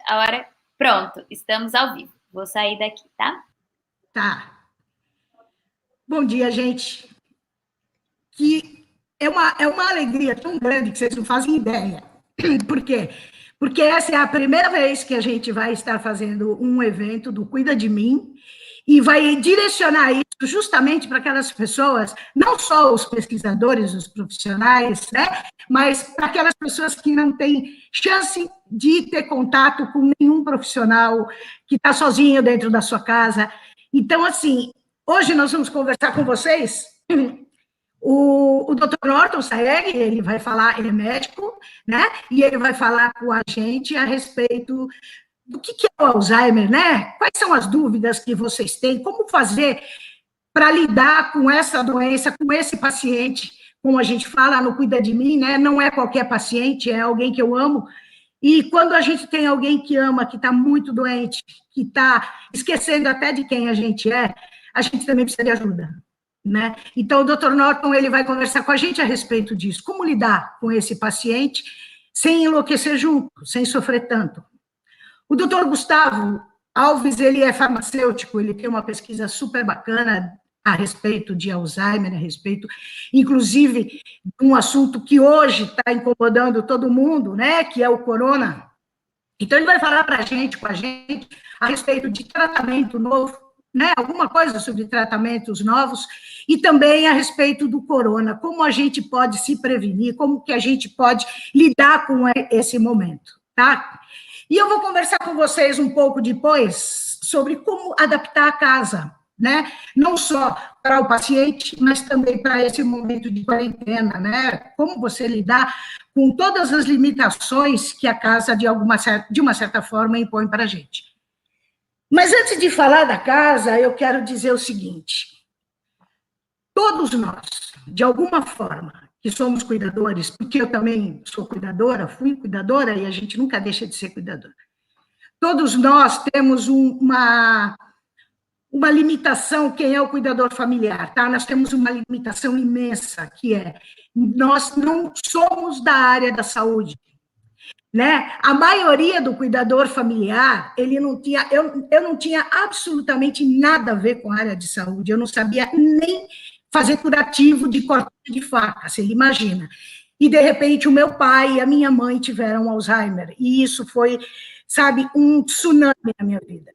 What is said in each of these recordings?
a hora. Pronto, estamos ao vivo. Vou sair daqui, tá? Tá. Bom dia, gente. Que é uma alegria tão grande que vocês não fazem ideia. Por quê? Porque essa é a primeira vez que a gente vai estar fazendo um evento do Cuida de Mim e vai direcionar isso justamente para aquelas pessoas, não só os pesquisadores, os profissionais, né, mas para aquelas pessoas que não têm chance de ter contato com nenhum profissional, que está sozinho dentro da sua casa. Então, assim, hoje nós vamos conversar com vocês. O Dr. Norton Saeg, ele vai falar, ele é médico, né? E ele vai falar com a gente a respeito do que é o Alzheimer, né? Quais são as dúvidas que vocês têm? Como fazer para lidar com essa doença, com esse paciente? Como a gente fala no Cuida de Mim, né? Não é qualquer paciente, é alguém que eu amo. E quando a gente tem alguém que ama, que está muito doente, que está esquecendo até de quem a gente gente também precisa de ajuda. Né? Então, o Dr. Norton ele vai conversar com a gente a respeito disso, como lidar com esse paciente sem enlouquecer junto, sem sofrer tanto. O Dr. Gustavo Alves, ele é farmacêutico, ele tem uma pesquisa super bacana a respeito de Alzheimer, a respeito, inclusive, de um assunto que hoje está incomodando todo mundo, né, que é o corona. Então, ele vai falar com a gente, a respeito de tratamento novo, né, alguma coisa sobre tratamentos novos, e também a respeito do corona, como a gente pode se prevenir, como que a gente pode lidar com esse momento, tá? E eu vou conversar com vocês um pouco depois sobre como adaptar a casa, né? Não só para o paciente, mas também para esse momento de quarentena, né? Como você lidar com todas as limitações que a casa, de uma certa forma, impõe para a gente. Mas antes de falar da casa, eu quero dizer o seguinte: todos nós, de alguma forma, que somos cuidadores, porque eu também sou cuidadora, fui cuidadora, e a gente nunca deixa de ser cuidadora. Todos nós temos uma limitação, quem é o cuidador familiar, tá? Nós temos uma limitação imensa, que é, nós não somos da área da saúde, né? A maioria do cuidador familiar, ele não tinha, eu não tinha absolutamente nada a ver com a área de saúde, eu não sabia nem fazer curativo de corte de faca, você imagina. E, de repente, o meu pai e a minha mãe tiveram Alzheimer, e isso foi, sabe, um tsunami na minha vida.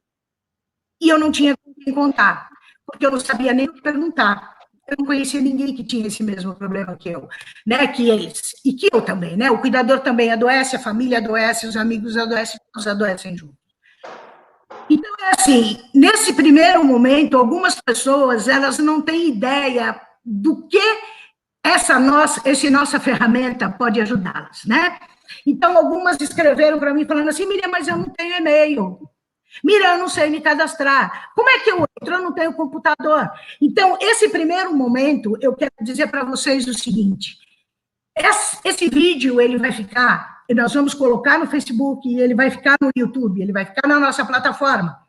E eu não tinha com quem contar, porque eu não sabia nem o que perguntar. Eu não conhecia ninguém que tinha esse mesmo problema que eu, né, que eles, e que eu também, né, o cuidador também adoece, a família adoece, os amigos adoecem, todos adoecem juntos. Então, é assim, nesse primeiro momento, algumas pessoas, elas não têm ideia do que essa nossa ferramenta pode ajudá-las, né? Então, algumas escreveram para mim falando assim: Miriam, mas eu não tenho e-mail. Miriam, eu não sei me cadastrar. Como é que eu entro? Eu não tenho computador. Então, esse primeiro momento, eu quero dizer para vocês o seguinte: esse vídeo, ele vai ficar, nós vamos colocar no Facebook, e ele vai ficar no YouTube, ele vai ficar na nossa plataforma.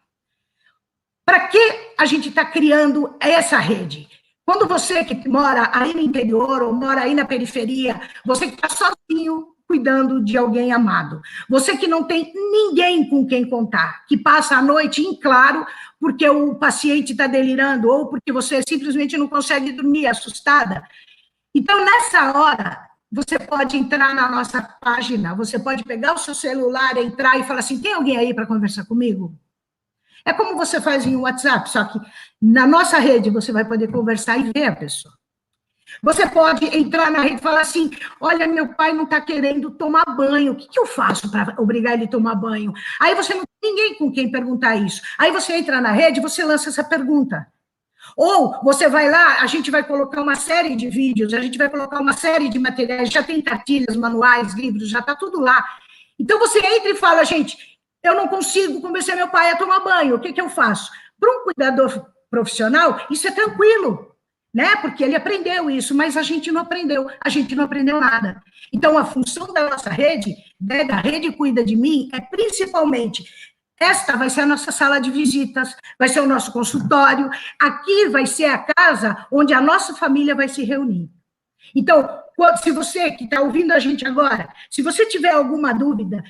Para que a gente está criando essa rede? Quando você que mora aí no interior, ou mora aí na periferia, você que está sozinho cuidando de alguém amado, você que não tem ninguém com quem contar, que passa a noite em claro porque o paciente está delirando, ou porque você simplesmente não consegue dormir, assustada. Então, nessa hora, você pode entrar na nossa página, você pode pegar o seu celular, entrar e falar assim: tem alguém aí para conversar comigo? É como você faz em WhatsApp, só que na nossa rede você vai poder conversar e ver a pessoa. Você pode entrar na rede e falar assim: olha, meu pai não está querendo tomar banho, o que eu faço para obrigar ele a tomar banho? Aí você não tem ninguém com quem perguntar isso. Aí você entra na rede e você lança essa pergunta. Ou você vai lá, a gente vai colocar uma série de vídeos, a gente vai colocar uma série de materiais, já tem cartilhas, manuais, livros, já está tudo lá. Então você entra e fala: gente, eu não consigo convencer meu pai a tomar banho, o que eu faço? Para um cuidador profissional, isso é tranquilo, né? Porque ele aprendeu isso, mas a gente não aprendeu nada. Então, a função da nossa rede, né, da Rede Cuida de Mim, é principalmente: esta vai ser a nossa sala de visitas, vai ser o nosso consultório, aqui vai ser a casa onde a nossa família vai se reunir. Então, se você que está ouvindo a gente agora, se você tiver alguma dúvida,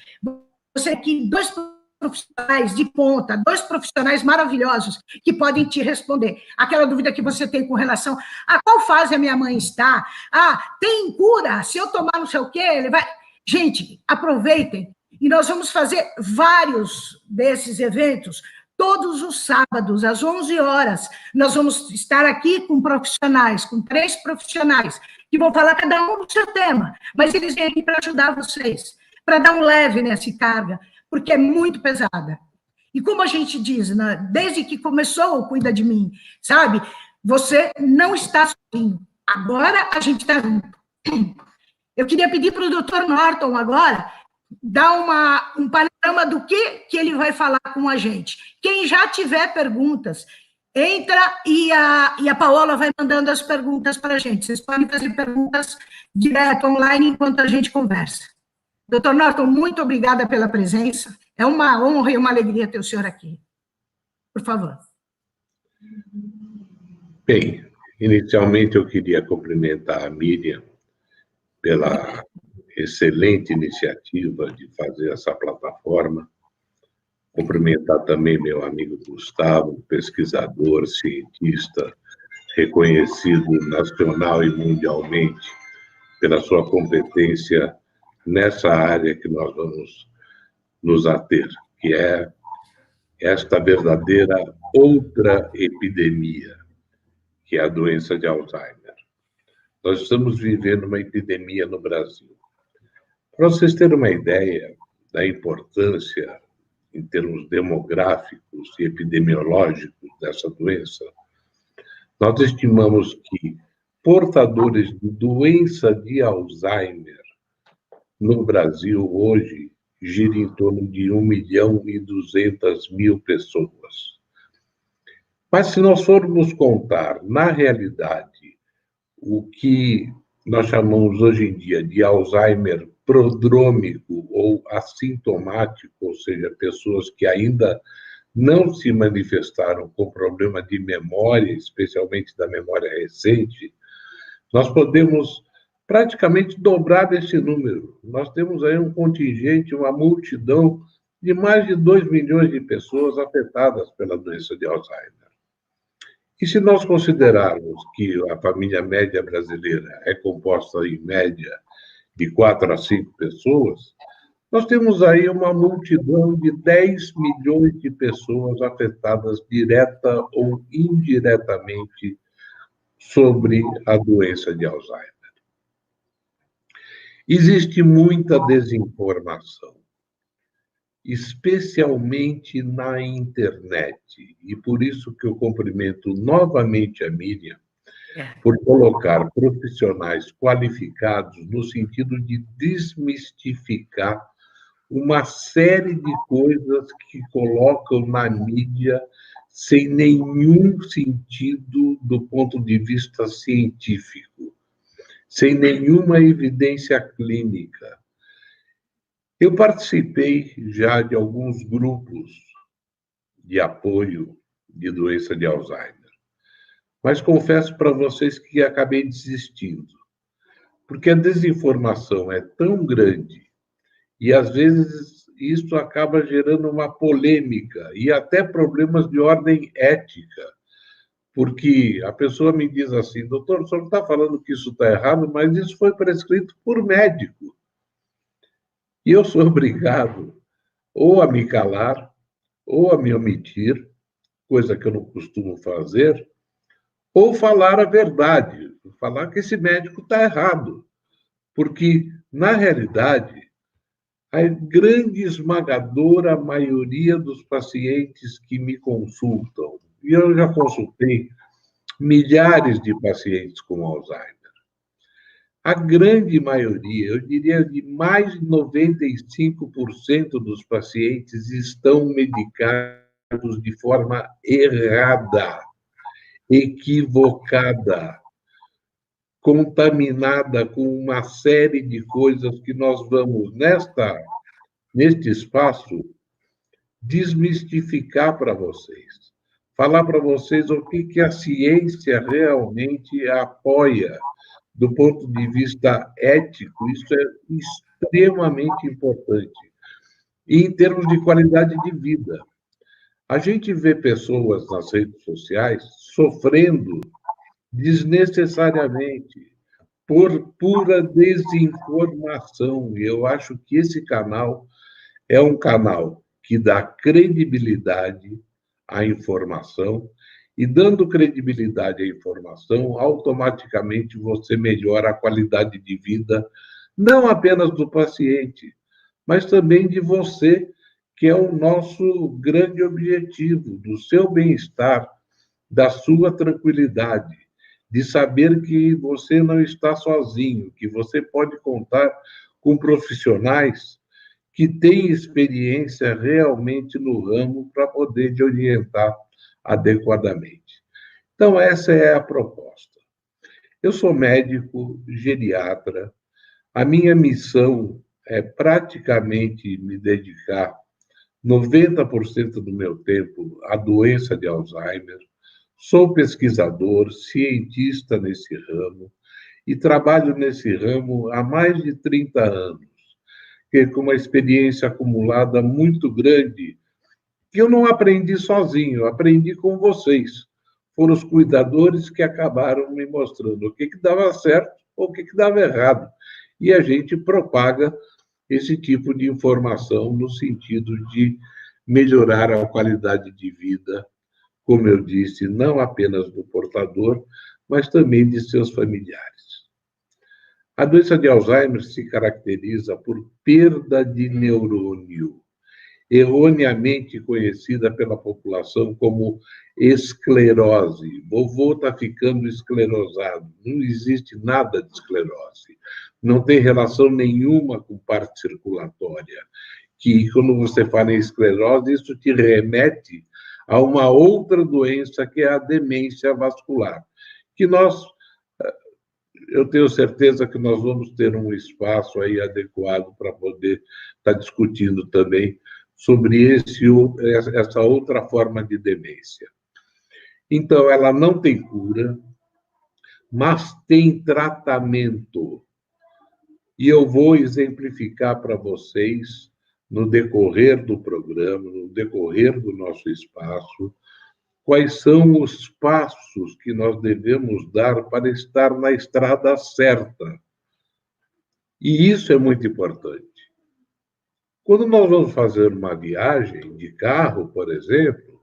você aqui, 2 profissionais de ponta, 2 profissionais maravilhosos que podem te responder. Aquela dúvida que você tem com relação a qual fase a minha mãe está, tem cura, se eu tomar não sei o quê, ele vai... Gente, aproveitem, e nós vamos fazer vários desses eventos, todos os sábados, às 11 horas, nós vamos estar aqui com profissionais, com 3 profissionais, que vão falar cada um do seu tema, mas eles vêm aqui para ajudar vocês, para dar um leve nessa carga, porque é muito pesada. E como a gente diz, né, desde que começou o Cuida de Mim, sabe? Você não está sozinho. Agora a gente está junto. Eu queria pedir para o doutor Norton agora dar um panorama do que ele vai falar com a gente. Quem já tiver perguntas, entra e a Paola vai mandando as perguntas para a gente. Vocês podem fazer perguntas direto, online, enquanto a gente conversa. Doutor Norton, muito obrigada pela presença. É uma honra e uma alegria ter o senhor aqui. Por favor. Bem, inicialmente eu queria cumprimentar a Miriam pela excelente iniciativa de fazer essa plataforma. Cumprimentar também meu amigo Gustavo, pesquisador, cientista, reconhecido nacional e mundialmente pela sua competência nessa área que nós vamos nos ater, que é esta verdadeira outra epidemia, que é a doença de Alzheimer. Nós estamos vivendo uma epidemia no Brasil. Para vocês terem uma ideia da importância em termos demográficos e epidemiológicos dessa doença, nós estimamos que portadores de doença de Alzheimer no Brasil hoje gira em torno de 1.200.000 pessoas. Mas se nós formos contar, na realidade, o que nós chamamos hoje em dia de Alzheimer prodrômico ou assintomático, ou seja, pessoas que ainda não se manifestaram com problema de memória, especialmente da memória recente, nós podemos praticamente dobrar esse número. Nós temos aí um contingente, uma multidão de mais de 2 milhões de pessoas afetadas pela doença de Alzheimer. E se nós considerarmos que a família média brasileira é composta, em média, de 4 a 5 pessoas, nós temos aí uma multidão de 10 milhões de pessoas afetadas direta ou indiretamente sobre a doença de Alzheimer. Existe muita desinformação, especialmente na internet, e por isso que eu cumprimento novamente a Miriam por colocar profissionais qualificados no sentido de desmistificar uma série de coisas que colocam na mídia sem nenhum sentido do ponto de vista científico, sem nenhuma evidência clínica. Eu participei já de alguns grupos de apoio de doença de Alzheimer, mas confesso para vocês que acabei desistindo, porque a desinformação é tão grande e, às vezes, isso acaba gerando uma polêmica e até problemas de ordem ética, porque a pessoa me diz assim: doutor, o senhor está falando que isso está errado, mas isso foi prescrito por médico. E eu sou obrigado ou a me calar, ou a me omitir, coisa que eu não costumo fazer, ou falar a verdade, falar que esse médico está errado. Porque, na realidade, a grande esmagadora maioria dos pacientes que me consultam, e eu já consultei milhares de pacientes com Alzheimer, a grande maioria, eu diria de mais de 95% dos pacientes estão medicados de forma errada, equivocada, contaminada com uma série de coisas que nós vamos, neste espaço, desmistificar para vocês. Falar para vocês o que a ciência realmente apoia do ponto de vista ético. Isso é extremamente importante. e em termos de qualidade de vida. A gente vê pessoas nas redes sociais sofrendo desnecessariamente por pura desinformação. E eu acho que esse canal é um canal que dá credibilidade à informação, e dando credibilidade à informação, automaticamente você melhora a qualidade de vida, não apenas do paciente, mas também de você, que é o nosso grande objetivo, do seu bem-estar, da sua tranquilidade, de saber que você não está sozinho, que você pode contar com profissionais que têm experiência realmente no ramo para poder te orientar adequadamente. Então, essa é a proposta. Eu sou médico geriatra, a minha missão é praticamente me dedicar 90% do meu tempo à doença de Alzheimer. Sou pesquisador, cientista nesse ramo e trabalho nesse ramo há mais de 30 anos, que com uma experiência acumulada muito grande, que eu não aprendi sozinho, eu aprendi com vocês. Foram os cuidadores que acabaram me mostrando o que dava certo ou o que dava errado. E a gente propaga esse tipo de informação no sentido de melhorar a qualidade de vida, como eu disse, não apenas do portador, mas também de seus familiares. A doença de Alzheimer se caracteriza por perda de neurônio, erroneamente conhecida pela população como esclerose. Vovô está ficando esclerosado. Não existe nada de esclerose. Não tem relação nenhuma com parte circulatória. Que quando você fala em esclerose, isso te remete a uma outra doença que é a demência vascular, que eu tenho certeza que nós vamos ter um espaço aí adequado para poder estar discutindo também sobre essa outra forma de demência. Então, ela não tem cura, mas tem tratamento. E eu vou exemplificar para vocês, no decorrer do programa, no decorrer do nosso espaço, quais são os passos que nós devemos dar para estar na estrada certa. E isso é muito importante. Quando nós vamos fazer uma viagem de carro, por exemplo,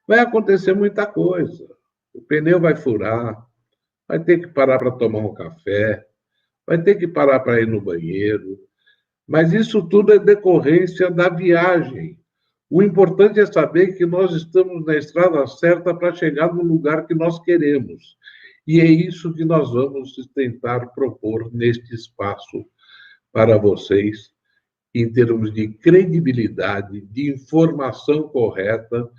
vai acontecer muita coisa. O pneu vai furar, vai ter que parar para tomar um café, vai ter que parar para ir no banheiro, mas isso tudo é decorrência da viagem. O importante é saber que nós estamos na estrada certa para chegar no lugar que nós queremos. E é isso que nós vamos tentar propor neste espaço para vocês, em termos de credibilidade, de informação correta.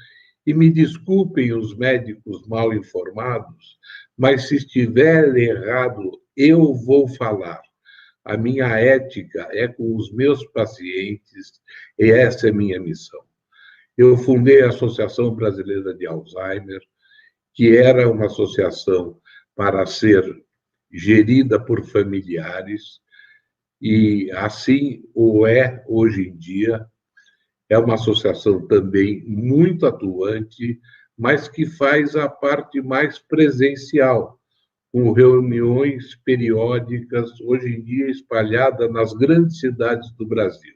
E me desculpem os médicos mal informados, mas se estiver errado, eu vou falar. A minha ética é com os meus pacientes e essa é a minha missão. Eu fundei a Associação Brasileira de Alzheimer, que era uma associação para ser gerida por familiares, e assim o é hoje em dia. É uma associação também muito atuante, mas que faz a parte mais presencial, com reuniões periódicas, hoje em dia espalhadas nas grandes cidades do Brasil.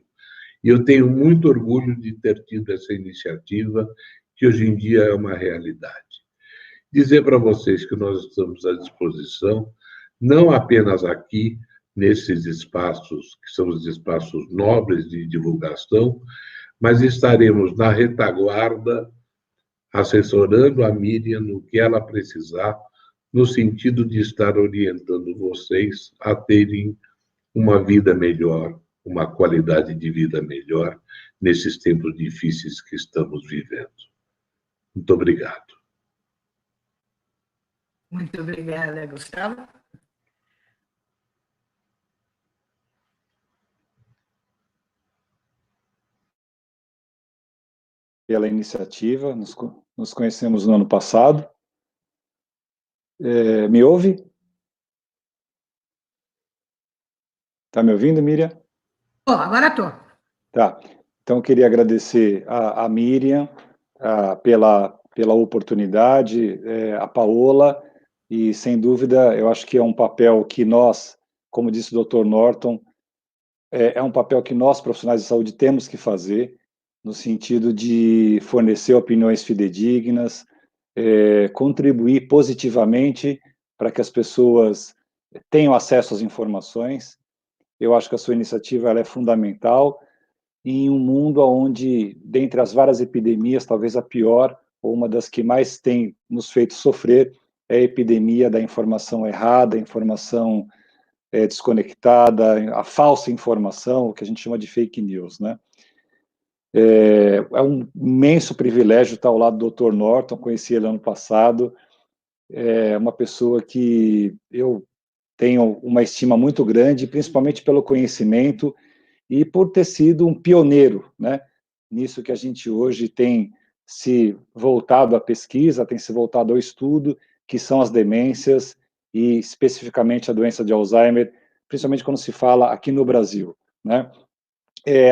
E eu tenho muito orgulho de ter tido essa iniciativa, que hoje em dia é uma realidade. Dizer para vocês que nós estamos à disposição, não apenas aqui, nesses espaços, que são os espaços nobres de divulgação, mas estaremos na retaguarda, assessorando a Miriam no que ela precisar, no sentido de estar orientando vocês a terem uma vida melhor, uma qualidade de vida melhor nesses tempos difíceis que estamos vivendo. Muito obrigado. Muito obrigada, Gustavo. Pela iniciativa, nos conhecemos no ano passado. Me ouve? Está me ouvindo, Miriam? Agora estou. Tá. Então, eu queria agradecer a Miriam pela oportunidade, a Paola, e, sem dúvida, eu acho que é um papel que nós, como disse o Dr. Norton, é um papel que nós, profissionais de saúde, temos que fazer, no sentido de fornecer opiniões fidedignas, contribuir positivamente para que as pessoas tenham acesso às informações. Eu acho que a sua iniciativa ela é fundamental em um mundo onde, dentre as várias epidemias, talvez a pior, ou uma das que mais tem nos feito sofrer, é a epidemia da informação errada, a informação desconectada, a falsa informação, o que a gente chama de fake news, né? É um imenso privilégio estar ao lado do Dr. Norton, conheci ele ano passado, é uma pessoa que eu tenho uma estima muito grande, principalmente pelo conhecimento e por ter sido um pioneiro, né, nisso que a gente hoje tem se voltado à pesquisa, tem se voltado ao estudo, que são as demências e especificamente a doença de Alzheimer, principalmente quando se fala aqui no Brasil, né?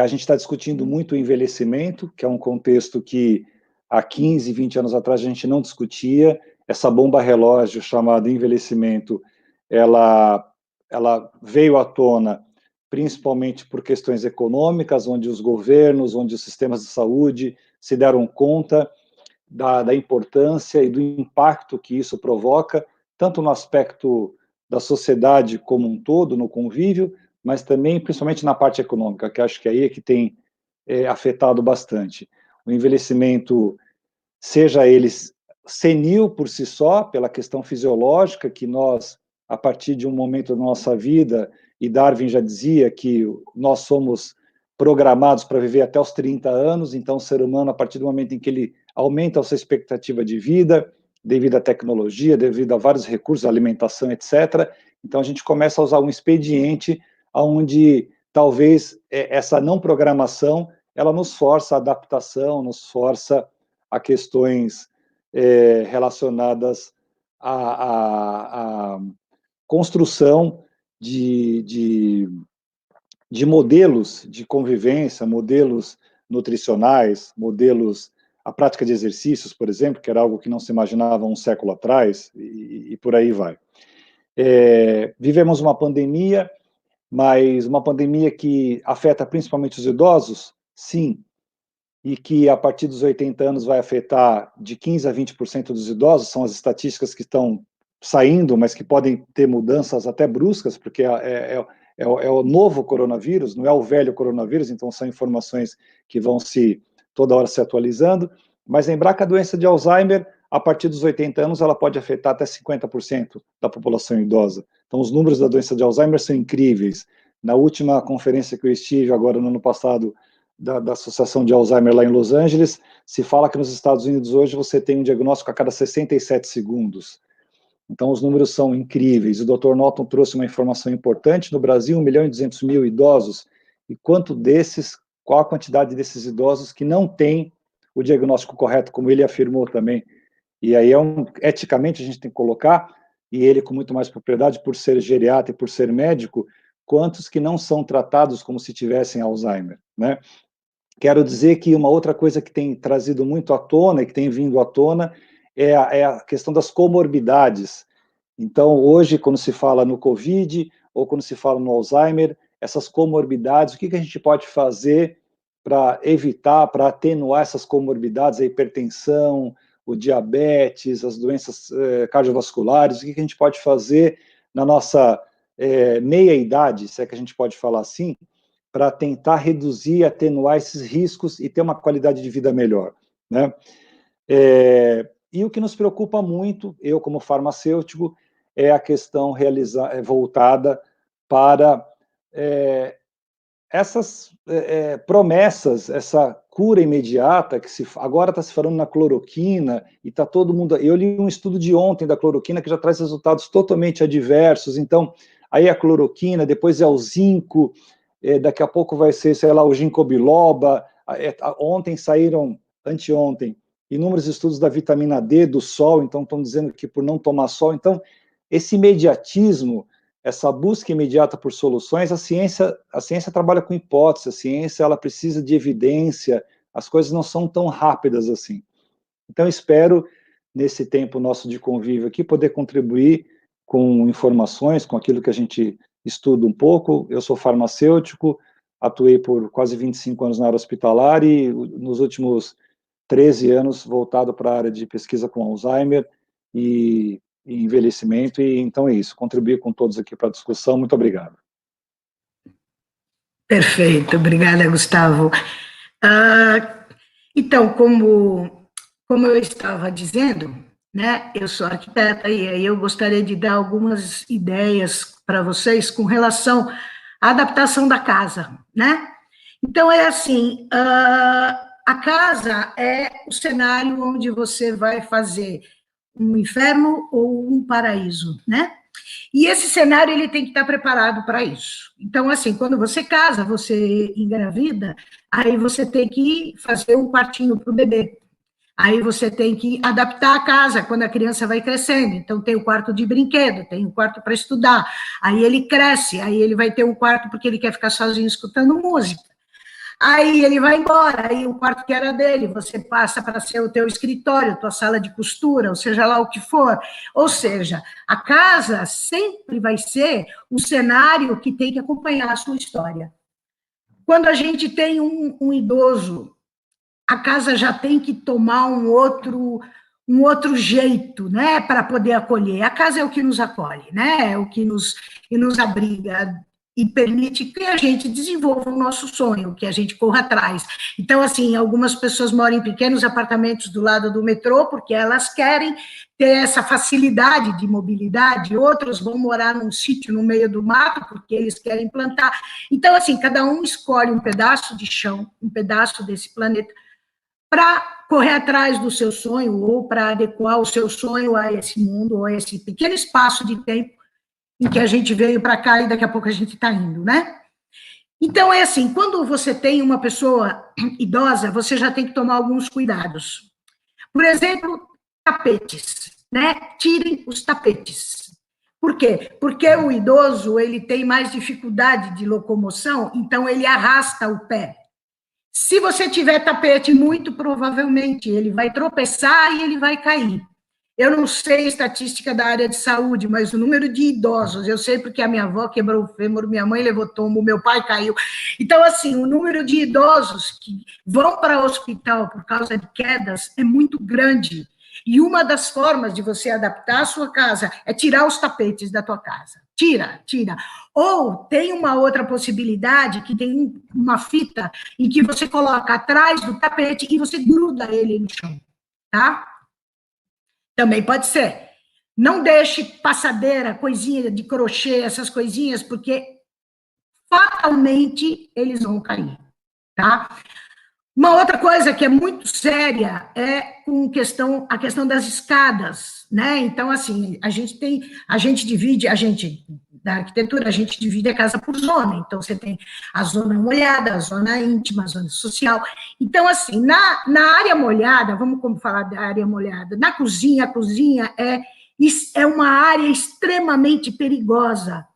A gente está discutindo muito o envelhecimento, que é um contexto que há 15, 20 anos atrás a gente não discutia. Essa bomba relógio chamada envelhecimento, ela veio à tona principalmente por questões econômicas, onde os governos, onde os sistemas de saúde se deram conta da importância e do impacto que isso provoca, tanto no aspecto da sociedade como um todo, no convívio, mas também, principalmente na parte econômica, que acho que aí é que tem afetado bastante. O envelhecimento, seja ele senil por si só, pela questão fisiológica, que nós, a partir de um momento da nossa vida, e Darwin já dizia que nós somos programados para viver até os 30 anos, então o ser humano, a partir do momento em que ele aumenta a sua expectativa de vida, devido à tecnologia, devido a vários recursos, alimentação, etc., então a gente começa a usar um expediente onde talvez essa não programação, ela nos força a adaptação, nos força a questões relacionadas à construção de modelos de convivência, modelos nutricionais, modelos, a prática de exercícios, por exemplo, que era algo que não se imaginava um século atrás, e por aí vai. Vivemos uma pandemia, mas uma pandemia que afeta principalmente os idosos? Sim, e que a partir dos 80 anos vai afetar de 15% a 20% dos idosos, são as estatísticas que estão saindo, mas que podem ter mudanças até bruscas, porque é o novo coronavírus, não é o velho coronavírus, então são informações que vão toda hora se atualizando, mas lembrar que a doença de Alzheimer, a partir dos 80 anos, ela pode afetar até 50% da população idosa. Então, os números da doença de Alzheimer são incríveis. Na última conferência que eu estive, agora no ano passado, da Associação de Alzheimer lá em Los Angeles, se fala que nos Estados Unidos hoje você tem um diagnóstico a cada 67 segundos. Então, os números são incríveis. O Dr. Norton trouxe uma informação importante. No Brasil, 1.200.000 idosos. E qual a quantidade desses idosos que não têm o diagnóstico correto, como ele afirmou também. E aí, eticamente, a gente tem que colocar, e ele com muito mais propriedade, por ser geriatra e por ser médico, quantos que não são tratados como se tivessem Alzheimer, né? Quero dizer que uma outra coisa que tem trazido muito à tona, e que tem vindo à tona, é a questão das comorbidades. Então, hoje, quando se fala no Covid, ou quando se fala no Alzheimer, essas comorbidades, o que a gente pode fazer para evitar, para atenuar essas comorbidades, a hipertensão, o diabetes, as doenças cardiovasculares, o que a gente pode fazer na nossa meia-idade, se é que a gente pode falar assim, para tentar reduzir e atenuar esses riscos e ter uma qualidade de vida melhor, né? E o que nos preocupa muito, eu como farmacêutico, é a questão voltada para essas promessas, essa cura imediata, que agora está se falando na cloroquina, e está todo mundo... Eu li um estudo de ontem da cloroquina que já traz resultados totalmente adversos, então, aí a cloroquina, depois é o zinco, daqui a pouco vai ser, sei lá, o ginkgo biloba, anteontem, inúmeros estudos da vitamina D, do sol, então estão dizendo que por não tomar sol, então, esse imediatismo essa busca imediata por soluções, a ciência trabalha com hipóteses, a ciência ela precisa de evidência, as coisas não são tão rápidas assim. Então, espero, nesse tempo nosso de convívio aqui, poder contribuir com informações, com aquilo que a gente estuda um pouco. Eu sou farmacêutico, atuei por quase 25 anos na área hospitalar e, nos últimos 13 anos, voltado para a área de pesquisa com Alzheimer e envelhecimento, e então é isso, contribuir com todos aqui para a discussão. Muito obrigado. Perfeito, obrigada, Gustavo. Então, como eu estava dizendo, né, eu sou arquiteta e aí eu gostaria de dar algumas ideias para vocês com relação à adaptação da casa, né? Então, é assim, a casa é o cenário onde você vai fazer um inferno ou um paraíso, né? E esse cenário, ele tem que estar preparado para isso. Então, assim, quando você casa, você engravida, aí você tem que fazer um quartinho para o bebê. Aí você tem que adaptar a casa quando a criança vai crescendo. Então, tem o quarto de brinquedo, tem o quarto para estudar. Aí ele cresce, aí ele vai ter um quarto porque ele quer ficar sozinho escutando música. Aí ele vai embora, aí o quarto que era dele, você passa para ser o teu escritório, tua sala de costura, ou seja lá o que for. Ou seja, a casa sempre vai ser o cenário que tem que acompanhar a sua história. Quando a gente tem um idoso, a casa já tem que tomar um outro jeito, né, para poder acolher. A casa é o que nos acolhe, né, é o que nos abriga e permite que a gente desenvolva o nosso sonho, que a gente corra atrás. Então, assim, algumas pessoas moram em pequenos apartamentos do lado do metrô, porque elas querem ter essa facilidade de mobilidade, outros vão morar num sítio no meio do mato, porque eles querem plantar. Então, assim, cada um escolhe um pedaço de chão, um pedaço desse planeta, para correr atrás do seu sonho, ou para adequar o seu sonho a esse mundo, ou a esse pequeno espaço de tempo em que a gente veio para cá e daqui a pouco a gente está indo, né? Então, é assim, quando você tem uma pessoa idosa, você já tem que tomar alguns cuidados. Por exemplo, tapetes, né? Tirem os tapetes. Por quê? Porque o idoso, ele tem mais dificuldade de locomoção, então ele arrasta o pé. Se você tiver tapete, muito provavelmente ele vai tropeçar e ele vai cair. Eu não sei a estatística da área de saúde, mas o número de idosos, eu sei porque a minha avó quebrou o fêmur, minha mãe levou tombo, meu pai caiu. Então, assim, o número de idosos que vão para o hospital por causa de quedas é muito grande. E uma das formas de você adaptar a sua casa é tirar os tapetes da tua casa. Tira. Ou tem uma outra possibilidade, que tem uma fita em que você coloca atrás do tapete e você gruda ele no chão, tá? Também pode ser. Não deixe passadeira, coisinha de crochê, essas coisinhas, porque fatalmente eles vão cair, tá? Uma outra coisa que é muito séria é a questão das escadas, né? Então, assim, a gente da arquitetura, a gente divide a casa por zona. Então, você tem a zona molhada, a zona íntima, a zona social. Então, assim, na área molhada, vamos falar da área molhada, na cozinha, a cozinha é uma área extremamente perigosa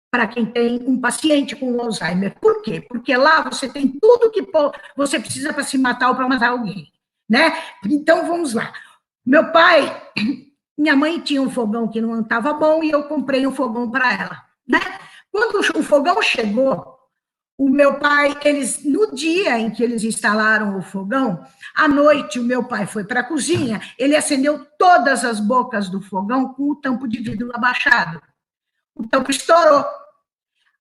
para quem tem um paciente com Alzheimer. Por quê? Porque lá você tem tudo que você precisa para se matar ou para matar alguém, né? Então, vamos lá. Minha mãe tinha um fogão que não estava bom e eu comprei um fogão para ela, né? Quando o fogão chegou, o meu pai, no dia em que eles instalaram o fogão, à noite o meu pai foi para a cozinha, ele acendeu todas as bocas do fogão com o tampo de vidro abaixado. O tampo estourou.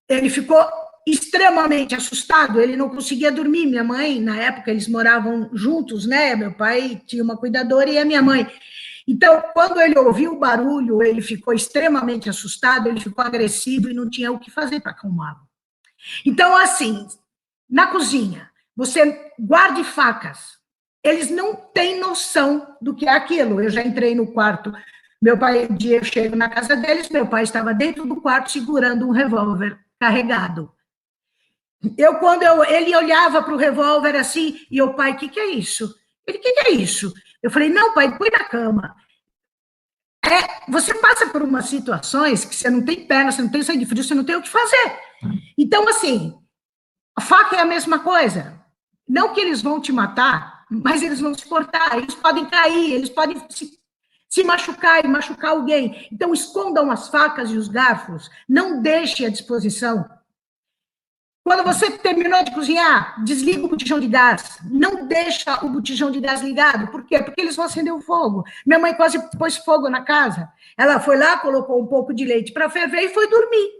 Ele ficou extremamente assustado, ele não conseguia dormir. Minha mãe, na época, eles moravam juntos, né? Meu pai tinha uma cuidadora e a minha mãe. Então, quando ele ouviu o barulho, ele ficou extremamente assustado, ele ficou agressivo e não tinha o que fazer para acalmá-lo. Então, assim, na cozinha, você guarde facas. Eles não têm noção do que é aquilo. Eu já entrei no quarto. Meu pai, um dia eu chego na casa deles, meu pai estava dentro do quarto segurando um revólver carregado. Ele olhava para o revólver assim, e o pai, o que é isso? Ele, o que é isso? Eu falei, não, pai, põe na cama. você passa por umas situações que você não tem perna, você não tem sangue frio, você não tem o que fazer. Então, assim, a faca é a mesma coisa. Não que eles vão te matar, mas eles vão se cortar, eles podem cair, eles podem se machucar e machucar alguém. Então, escondam as facas e os garfos, não deixe à disposição. Quando você terminou de cozinhar, desliga o botijão de gás. Não deixa o botijão de gás ligado. Por quê? Porque eles vão acender o fogo. Minha mãe quase pôs fogo na casa. Ela foi lá, colocou um pouco de leite para ferver e foi dormir.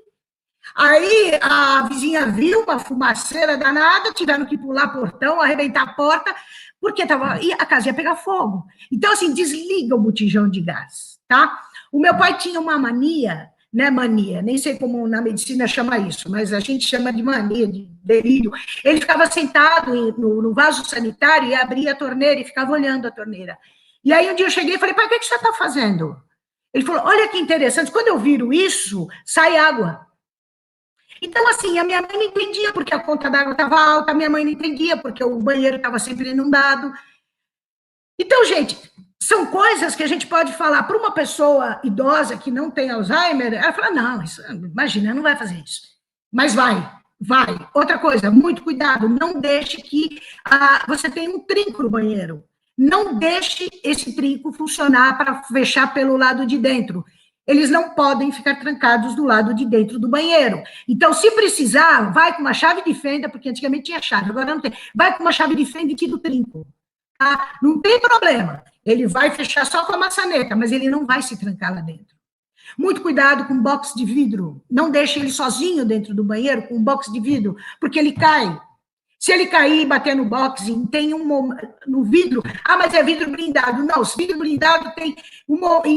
Aí a vizinha viu uma fumaceira danada, tiveram que pular portão, arrebentar a porta, porque e a casa ia pegar fogo. Então, assim, desliga o botijão de gás, tá? O meu pai tinha uma mania, né, mania, nem sei como na medicina chama isso, mas a gente chama de mania, de delírio. Ele ficava sentado no vaso sanitário e abria a torneira e ficava olhando a torneira. E aí um dia eu cheguei e falei, pai, o que você está fazendo? Ele falou, olha que interessante, quando eu viro isso, sai água. Então, assim, a minha mãe não entendia porque a conta d'água estava alta, a minha mãe não entendia porque o banheiro estava sempre inundado. Então, gente, são coisas que a gente pode falar para uma pessoa idosa que não tem Alzheimer, ela fala, não, isso, imagina, não vai fazer isso. Mas vai. Outra coisa, muito cuidado, não deixe que você tenha um trinco no banheiro. Não deixe esse trinco funcionar para fechar pelo lado de dentro. Eles não podem ficar trancados do lado de dentro do banheiro. Então, se precisar, vai com uma chave de fenda, porque antigamente tinha chave, agora não tem. Vai com uma chave de fenda e tira o trinco. Tá? Não tem problema. Ele vai fechar só com a maçaneta, mas ele não vai se trancar lá dentro. Muito cuidado com box de vidro. Não deixe ele sozinho dentro do banheiro com um box de vidro, porque ele cai. Se ele cair e bater no box, tem no vidro, mas é vidro blindado. Não, se vidro blindado tem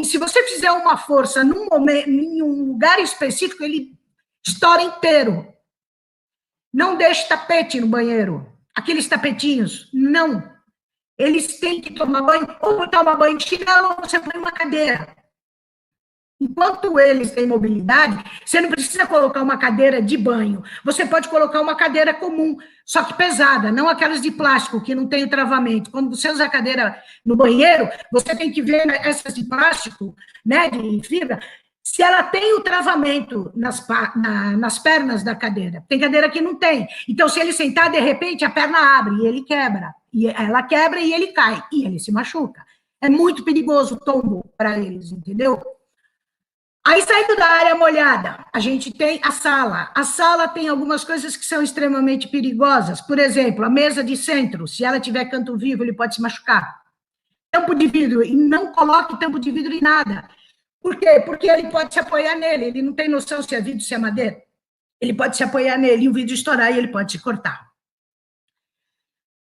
se você fizer uma força em um lugar específico, ele estoura inteiro. Não deixe tapete no banheiro. Aqueles tapetinhos, não. Eles têm que tomar banho, ou tomar banho de chinelo, ou você põe uma cadeira. Enquanto eles têm mobilidade, você não precisa colocar uma cadeira de banho. Você pode colocar uma cadeira comum, só que pesada, não aquelas de plástico, que não tem o travamento. Quando você usa a cadeira no banheiro, você tem que ver essas de plástico, né, de fibra, se ela tem o travamento nas pernas da cadeira. Tem cadeira que não tem. Então, se ele sentar, de repente, a perna abre e ele quebra. E ela quebra e ele cai, e ele se machuca. É muito perigoso o tombo para eles, entendeu? Aí, saindo da área molhada, a gente tem a sala. A sala tem algumas coisas que são extremamente perigosas. Por exemplo, a mesa de centro, se ela tiver canto vivo, ele pode se machucar. Tampo de vidro, e não coloque tampo de vidro em nada. Por quê? Porque ele pode se apoiar nele, ele não tem noção se é vidro, se é madeira. Ele pode se apoiar nele e o vidro estourar e ele pode se cortar.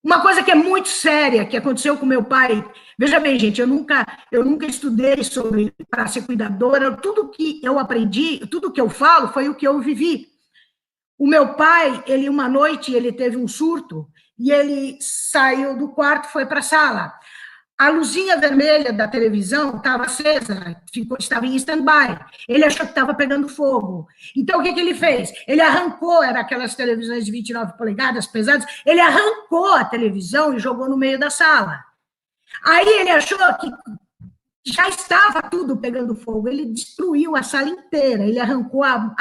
Uma coisa que é muito séria, que aconteceu com meu pai, veja bem, gente, eu nunca estudei para ser cuidadora, tudo que eu aprendi, tudo que eu falo foi o que eu vivi. O meu pai, uma noite, ele teve um surto, e ele saiu do quarto e foi para a sala. A luzinha vermelha da televisão estava acesa, estava em stand-by. Ele achou que estava pegando fogo. Então, o que ele fez? Ele arrancou, era aquelas televisões de 29 polegadas pesadas, ele arrancou a televisão e jogou no meio da sala. Aí ele achou que já estava tudo pegando fogo, ele destruiu a sala inteira, ele arrancou a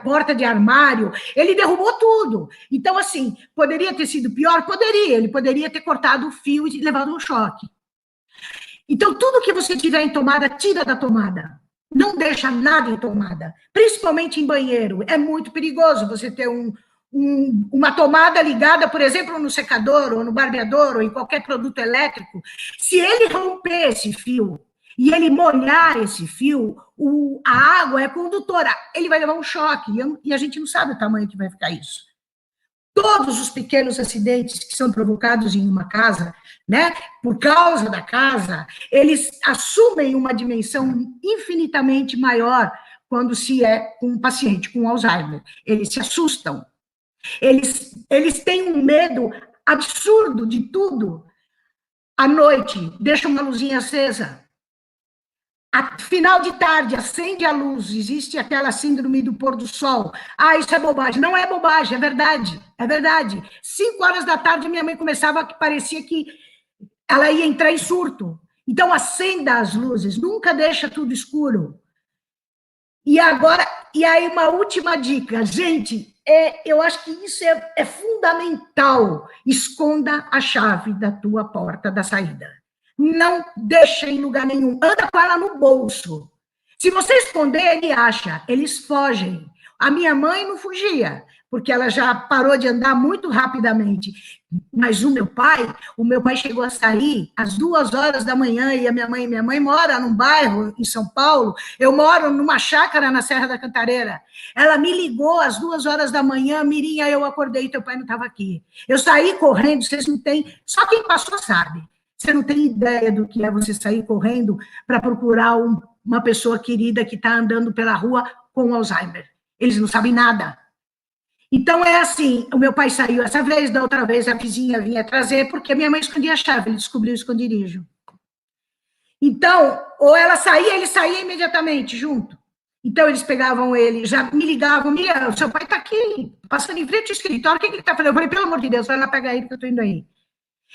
porta de armário, ele derrubou tudo. Então, assim, poderia ter sido pior? Poderia, ele poderia ter cortado o fio e levado um choque. Então, tudo que você tiver em tomada, tira da tomada. Não deixa nada em tomada, principalmente em banheiro. É muito perigoso você ter uma tomada ligada, por exemplo, no secador, ou no barbeador, ou em qualquer produto elétrico. Se ele romper esse fio, e ele molhar esse fio, a água é condutora, ele vai levar um choque, e a gente não sabe o tamanho que vai ficar isso. Todos os pequenos acidentes que são provocados em uma casa, né, por causa da casa, eles assumem uma dimensão infinitamente maior quando se é com um paciente com Alzheimer. Eles se assustam. Eles têm um medo absurdo de tudo. À noite, deixa uma luzinha acesa. Final de tarde, acende a luz, existe aquela síndrome do pôr do sol. Isso é bobagem. Não é bobagem, é verdade. É verdade. 5 horas da tarde, minha mãe começava, que parecia que ela ia entrar em surto. Então, acenda as luzes, nunca deixa tudo escuro. E agora, e aí uma última dica, gente, eu acho que isso é fundamental. Esconda a chave da tua porta da saída. Não deixa em lugar nenhum, anda com ela no bolso. Se você esconder, ele acha, eles fogem. A minha mãe não fugia, porque ela já parou de andar muito rapidamente. Mas o meu pai chegou a sair às 2h da manhã, e minha mãe mora num bairro em São Paulo, eu moro numa chácara na Serra da Cantareira. Ela me ligou às 2h da manhã, Mirinha, eu acordei, teu pai não estava aqui. Eu saí correndo, vocês não têm, só quem passou sabe. Você não tem ideia do que é você sair correndo para procurar uma pessoa querida que está andando pela rua com Alzheimer. Eles não sabem nada. Então, é assim, o meu pai saiu essa vez, da outra vez a vizinha vinha trazer, porque a minha mãe escondia a chave, ele descobriu o esconderijo. Então, ou ela saía, ele saía imediatamente junto. Então, eles pegavam ele, já me ligavam, Miriam, o seu pai está aqui, passando em frente ao escritório, o que ele está fazendo? Eu falei, pelo amor de Deus, vai lá pegar ele que eu estou indo aí.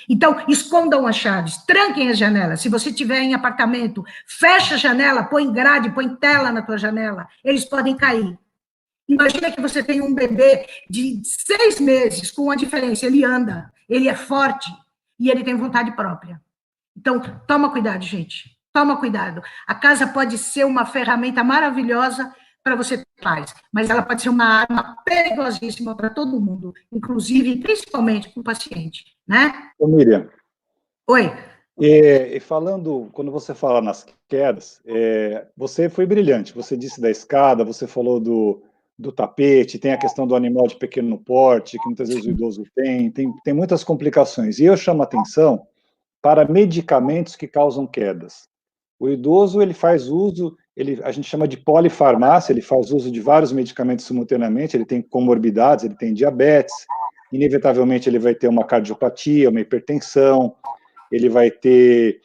Então, escondam as chaves, tranquem as janelas. Se você estiver em apartamento, fecha a janela, põe grade, põe tela na tua janela, eles podem cair. Imagina que você tem um bebê de 6 meses, com uma diferença, ele anda, ele é forte e ele tem vontade própria. Então, toma cuidado, gente, toma cuidado. A casa pode ser uma ferramenta maravilhosa para você ter paz, mas ela pode ser uma arma perigosíssima para todo mundo, inclusive, principalmente para o paciente, né? Ô, Miriam. Oi. E falando, quando você fala nas quedas, você foi brilhante, você disse da escada, você falou do tapete, tem a questão do animal de pequeno porte, que muitas vezes o idoso tem muitas complicações. E eu chamo a atenção para medicamentos que causam quedas. O idoso, ele faz uso, a gente chama de polifarmácia, ele faz uso de vários medicamentos simultaneamente, ele tem comorbidades, ele tem diabetes, inevitavelmente ele vai ter uma cardiopatia, uma hipertensão, ele vai ter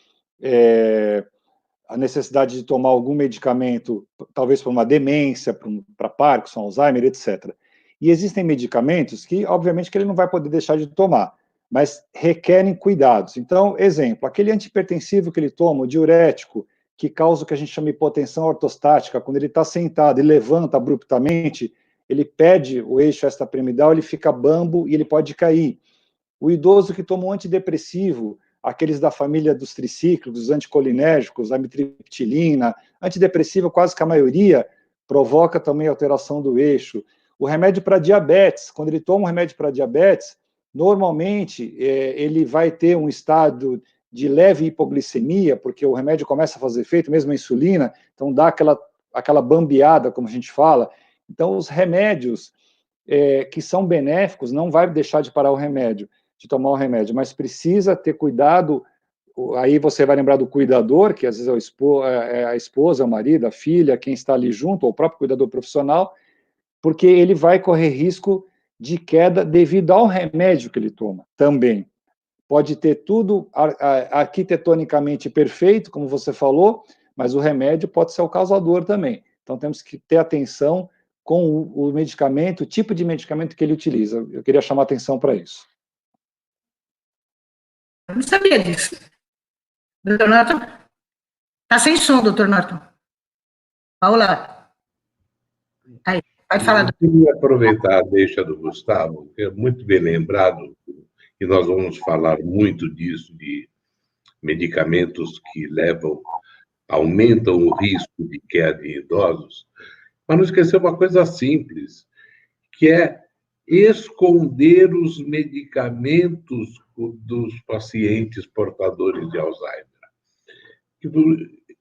a necessidade de tomar algum medicamento, talvez para uma demência, para Parkinson, Alzheimer, etc. E existem medicamentos que, obviamente, que ele não vai poder deixar de tomar, mas requerem cuidados. Então, exemplo, aquele antihipertensivo que ele toma, o diurético, que causa o que a gente chama de hipotensão ortostática, quando ele está sentado e levanta abruptamente, ele perde o eixo extrapiramidal, ele fica bambo e ele pode cair. O idoso que toma um antidepressivo, aqueles da família dos tricíclicos, anticolinérgicos, amitriptilina, antidepressiva, quase que a maioria, provoca também alteração do eixo. O remédio para diabetes, quando ele toma um remédio para diabetes, normalmente ele vai ter um estado de leve hipoglicemia, porque o remédio começa a fazer efeito, mesmo a insulina, então dá aquela bambeada, como a gente fala. Então, os remédios que são benéficos, não vai deixar de parar o remédio, de tomar o remédio, mas precisa ter cuidado. Aí você vai lembrar do cuidador, que às vezes é a esposa, o marido, a filha, quem está ali junto, ou o próprio cuidador profissional, porque ele vai correr risco de queda devido ao remédio que ele toma, também. Pode ter tudo arquitetonicamente perfeito, como você falou, mas o remédio pode ser o causador também. Então, temos que ter atenção com o medicamento, o tipo de medicamento que ele utiliza. Eu queria chamar atenção para isso. Eu não sabia disso. Doutor Norton? Está sem som, doutor Norton. Paula. Aí, pode falar. Eu queria aproveitar a deixa do Gustavo, que é muito bem lembrado, e nós vamos falar muito disso, de medicamentos que aumentam o risco de queda em idosos, mas não esquecer uma coisa simples, que é esconder os medicamentos dos pacientes portadores de Alzheimer.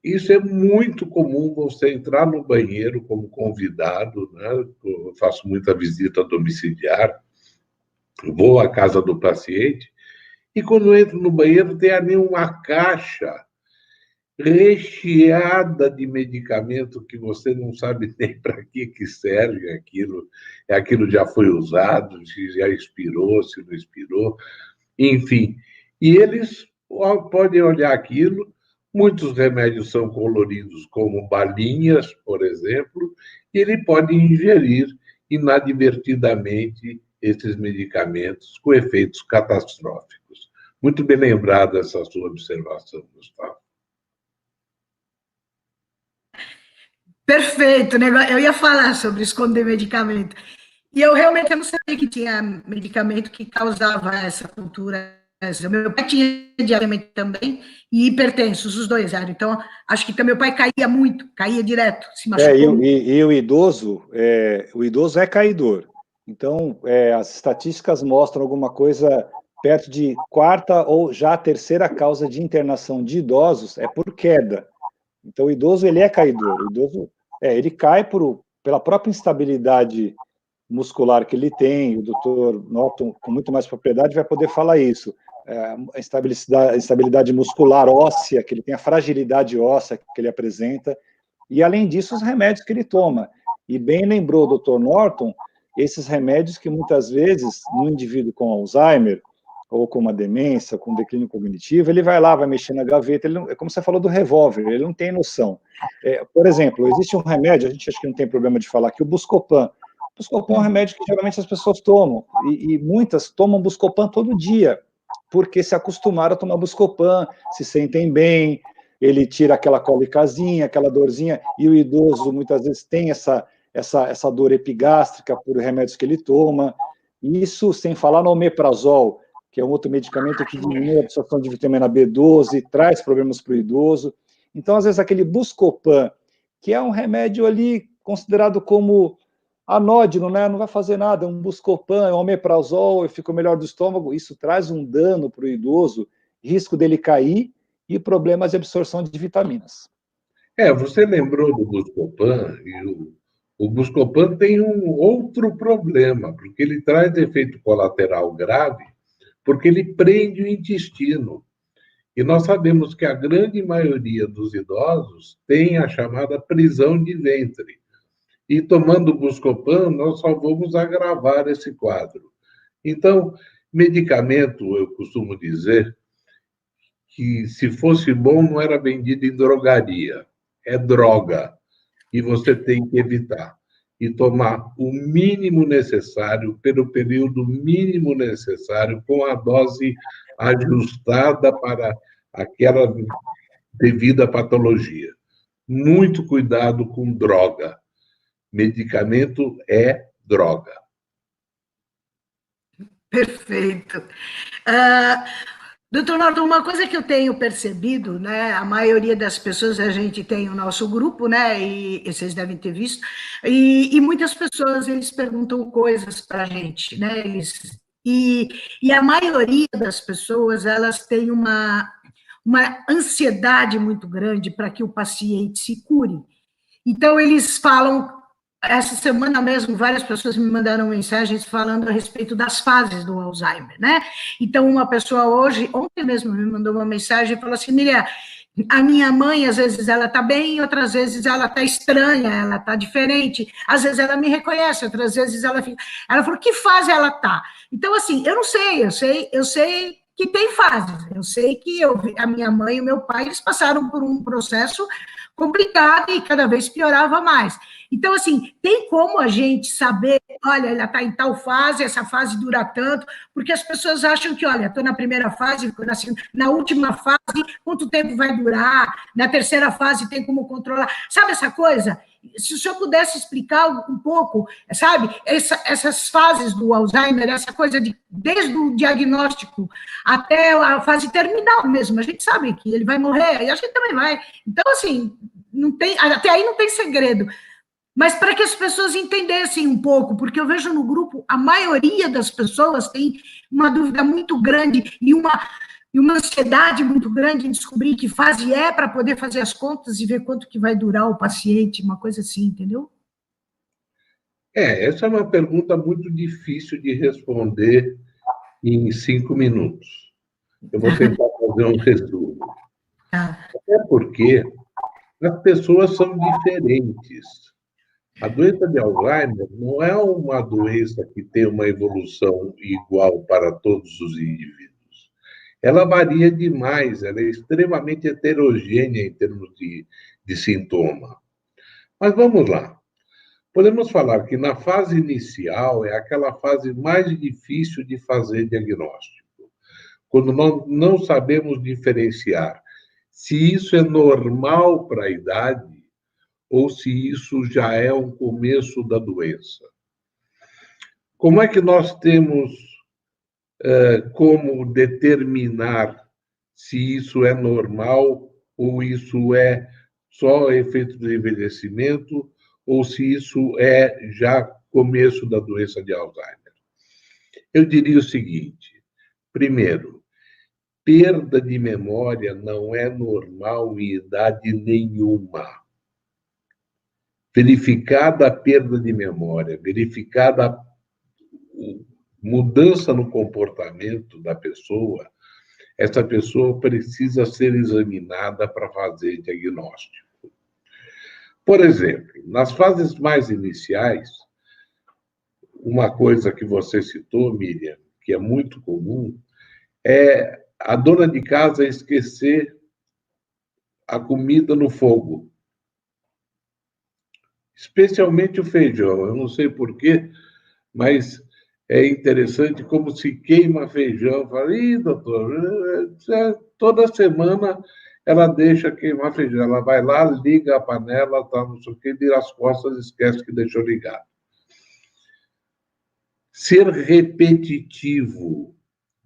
Isso é muito comum, você entrar no banheiro como convidado, né? Eu faço muita visita domiciliar, vou à casa do paciente, e quando eu entro no banheiro tem ali uma caixa recheada de medicamento que você não sabe nem para que serve aquilo. Aquilo já foi usado, se já expirou, se não expirou, enfim. E eles podem olhar aquilo. Muitos remédios são coloridos como balinhas, por exemplo, e ele pode ingerir inadvertidamente esses medicamentos com efeitos catastróficos. Muito bem lembrada essa sua observação, Gustavo. Perfeito, eu ia falar sobre esconder medicamento. E eu realmente não sabia que tinha medicamento que causava essa cultura. Meu pai tinha diariamente também, e hipertensos, os dois eram. Então, acho que meu pai caía muito, caía direto, se machucou muito. E o idoso é caidor. Então, as estatísticas mostram alguma coisa perto de quarta ou já terceira causa de internação de idosos é por queda. Então, o idoso, ele é caidor. O idoso, ele cai pela própria instabilidade muscular que ele tem. O doutor Norton, com muito mais propriedade, vai poder falar isso. A instabilidade muscular óssea, que ele tem, a fragilidade óssea que ele apresenta, e, além disso, os remédios que ele toma. E bem lembrou o doutor Norton, esses remédios que, muitas vezes, no indivíduo com Alzheimer, ou com uma demência, com declínio cognitivo, ele vai lá, vai mexer na gaveta, ele não, é como você falou do revólver, ele não tem noção. Por exemplo, existe um remédio, a gente acha que não tem problema de falar, que o Buscopan. O Buscopan é um remédio que geralmente as pessoas tomam, e muitas tomam Buscopan todo dia, porque se acostumaram a tomar Buscopan, se sentem bem, ele tira aquela cólicazinha, aquela dorzinha, e o idoso muitas vezes tem essa dor epigástrica por remédios que ele toma. Isso sem falar no omeprazol, que é um outro medicamento que diminui a absorção de vitamina B12, traz problemas para o idoso. Então, às vezes, aquele Buscopan, que é um remédio ali considerado como anódino, né? Não vai fazer nada, é um Buscopan, é um omeprazol, eu fico melhor do estômago, isso traz um dano para o idoso, risco dele cair e problemas de absorção de vitaminas. Você lembrou do Buscopan, e o Buscopan tem um outro problema, porque ele traz efeito colateral grave, porque ele prende o intestino. E nós sabemos que a grande maioria dos idosos tem a chamada prisão de ventre. E tomando Buscopan, nós só vamos agravar esse quadro. Então, medicamento, eu costumo dizer, que se fosse bom não era vendido em drogaria, é droga, e você tem que evitar. E tomar o mínimo necessário, pelo período mínimo necessário, com a dose ajustada para aquela devida patologia. Muito cuidado com droga. Medicamento é droga. Perfeito. Doutor Norton, uma coisa que eu tenho percebido, né, a maioria das pessoas, a gente tem o nosso grupo, né, e vocês devem ter visto, e muitas pessoas, eles perguntam coisas para a gente, né, e a maioria das pessoas, elas têm uma ansiedade muito grande para que o paciente se cure. Então, eles falam, essa semana mesmo, várias pessoas me mandaram mensagens falando a respeito das fases do Alzheimer, né? Então, uma pessoa ontem mesmo me mandou uma mensagem e falou assim, Miriam, a minha mãe, às vezes ela está bem, outras vezes ela está estranha, ela está diferente, às vezes ela me reconhece, outras vezes ela fica... Ela falou, que fase ela está? Então, assim, eu não sei, eu sei que tem fases, eu sei que a minha mãe e o meu pai, eles passaram por um processo complicado e cada vez piorava mais. Então, assim, tem como a gente saber, olha, ela está em tal fase, essa fase dura tanto, porque as pessoas acham que, olha, estou na primeira fase, na última fase, quanto tempo vai durar, na terceira fase tem como controlar, sabe essa coisa? Se o senhor pudesse explicar um pouco, sabe, essas fases do Alzheimer, essa coisa desde o diagnóstico até a fase terminal mesmo, a gente sabe que ele vai morrer, e a gente também vai. Então, assim, até aí não tem segredo. Mas para que as pessoas entendessem um pouco, porque eu vejo no grupo, a maioria das pessoas tem uma dúvida muito grande e uma ansiedade muito grande em descobrir que fase é para poder fazer as contas e ver quanto que vai durar o paciente, uma coisa assim, entendeu? Essa é uma pergunta muito difícil de responder em 5 minutos. Eu vou tentar fazer um resumo. Até porque as pessoas são diferentes. A doença de Alzheimer não é uma doença que tem uma evolução igual para todos os indivíduos. Ela varia demais, ela é extremamente heterogênea em termos de sintoma. Mas vamos lá. Podemos falar que na fase inicial é aquela fase mais difícil de fazer diagnóstico, quando nós não sabemos diferenciar se isso é normal para a idade ou se isso já é um começo da doença. Como é que nós temos como determinar se isso é normal ou isso é só efeito do envelhecimento ou se isso é já começo da doença de Alzheimer? Eu diria o seguinte: primeiro, perda de memória não é normal em idade nenhuma. Verificada a perda de memória, verificada a mudança no comportamento da pessoa, essa pessoa precisa ser examinada para fazer diagnóstico. Por exemplo, nas fases mais iniciais, uma coisa que você citou, Miriam, que é muito comum, é a dona de casa esquecer a comida no fogo. Especialmente o feijão. Eu não sei porquê, mas é interessante como se queima feijão. Fala, ih, doutor, toda semana ela deixa queimar feijão. Ela vai lá, liga a panela, tá, não sei o quê, vira as costas e esquece que deixou ligado. Ser repetitivo.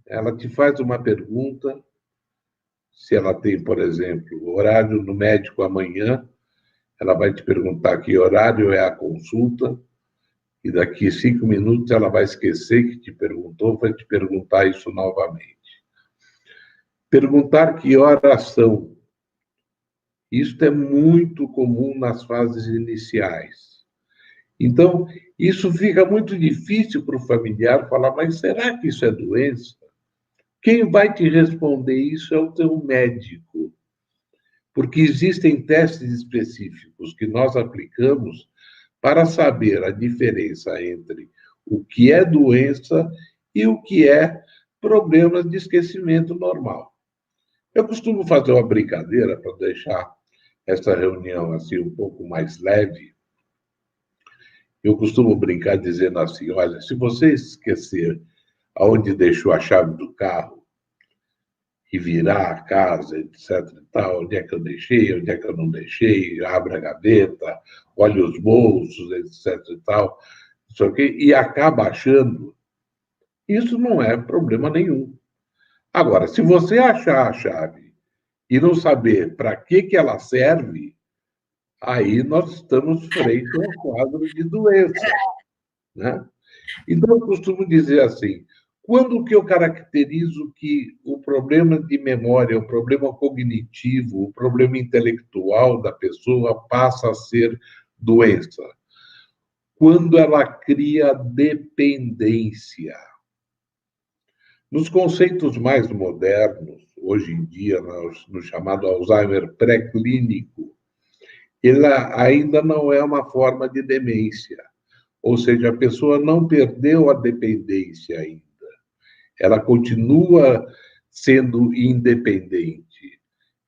Ela te faz uma pergunta, se ela tem, por exemplo, horário no médico amanhã, ela vai te perguntar que horário é a consulta, e daqui 5 minutos ela vai esquecer que te perguntou, vai te perguntar isso novamente. Perguntar que horas são. Isso é muito comum nas fases iniciais. Então, isso fica muito difícil para o familiar falar, mas será que isso é doença? Quem vai te responder isso é o teu médico. Porque existem testes específicos que nós aplicamos para saber a diferença entre o que é doença e o que é problemas de esquecimento normal. Eu costumo fazer uma brincadeira para deixar essa reunião assim um pouco mais leve. Eu costumo brincar dizendo assim, olha, se você esquecer aonde deixou a chave do carro e virar a casa, etc. e tal, onde é que eu deixei, onde é que eu não deixei, abre a gaveta, olha os bolsos, etc. e tal, e acaba achando, isso não é problema nenhum. Agora, se você achar a chave e não saber para que ela serve, aí nós estamos frente a um quadro de doença, né? Então, eu costumo dizer assim, quando que eu caracterizo que o problema de memória, o problema cognitivo, o problema intelectual da pessoa passa a ser doença? Quando ela cria dependência. Nos conceitos mais modernos, hoje em dia, no chamado Alzheimer pré-clínico, ela ainda não é uma forma de demência. Ou seja, a pessoa não perdeu a dependência ainda. Ela continua sendo independente.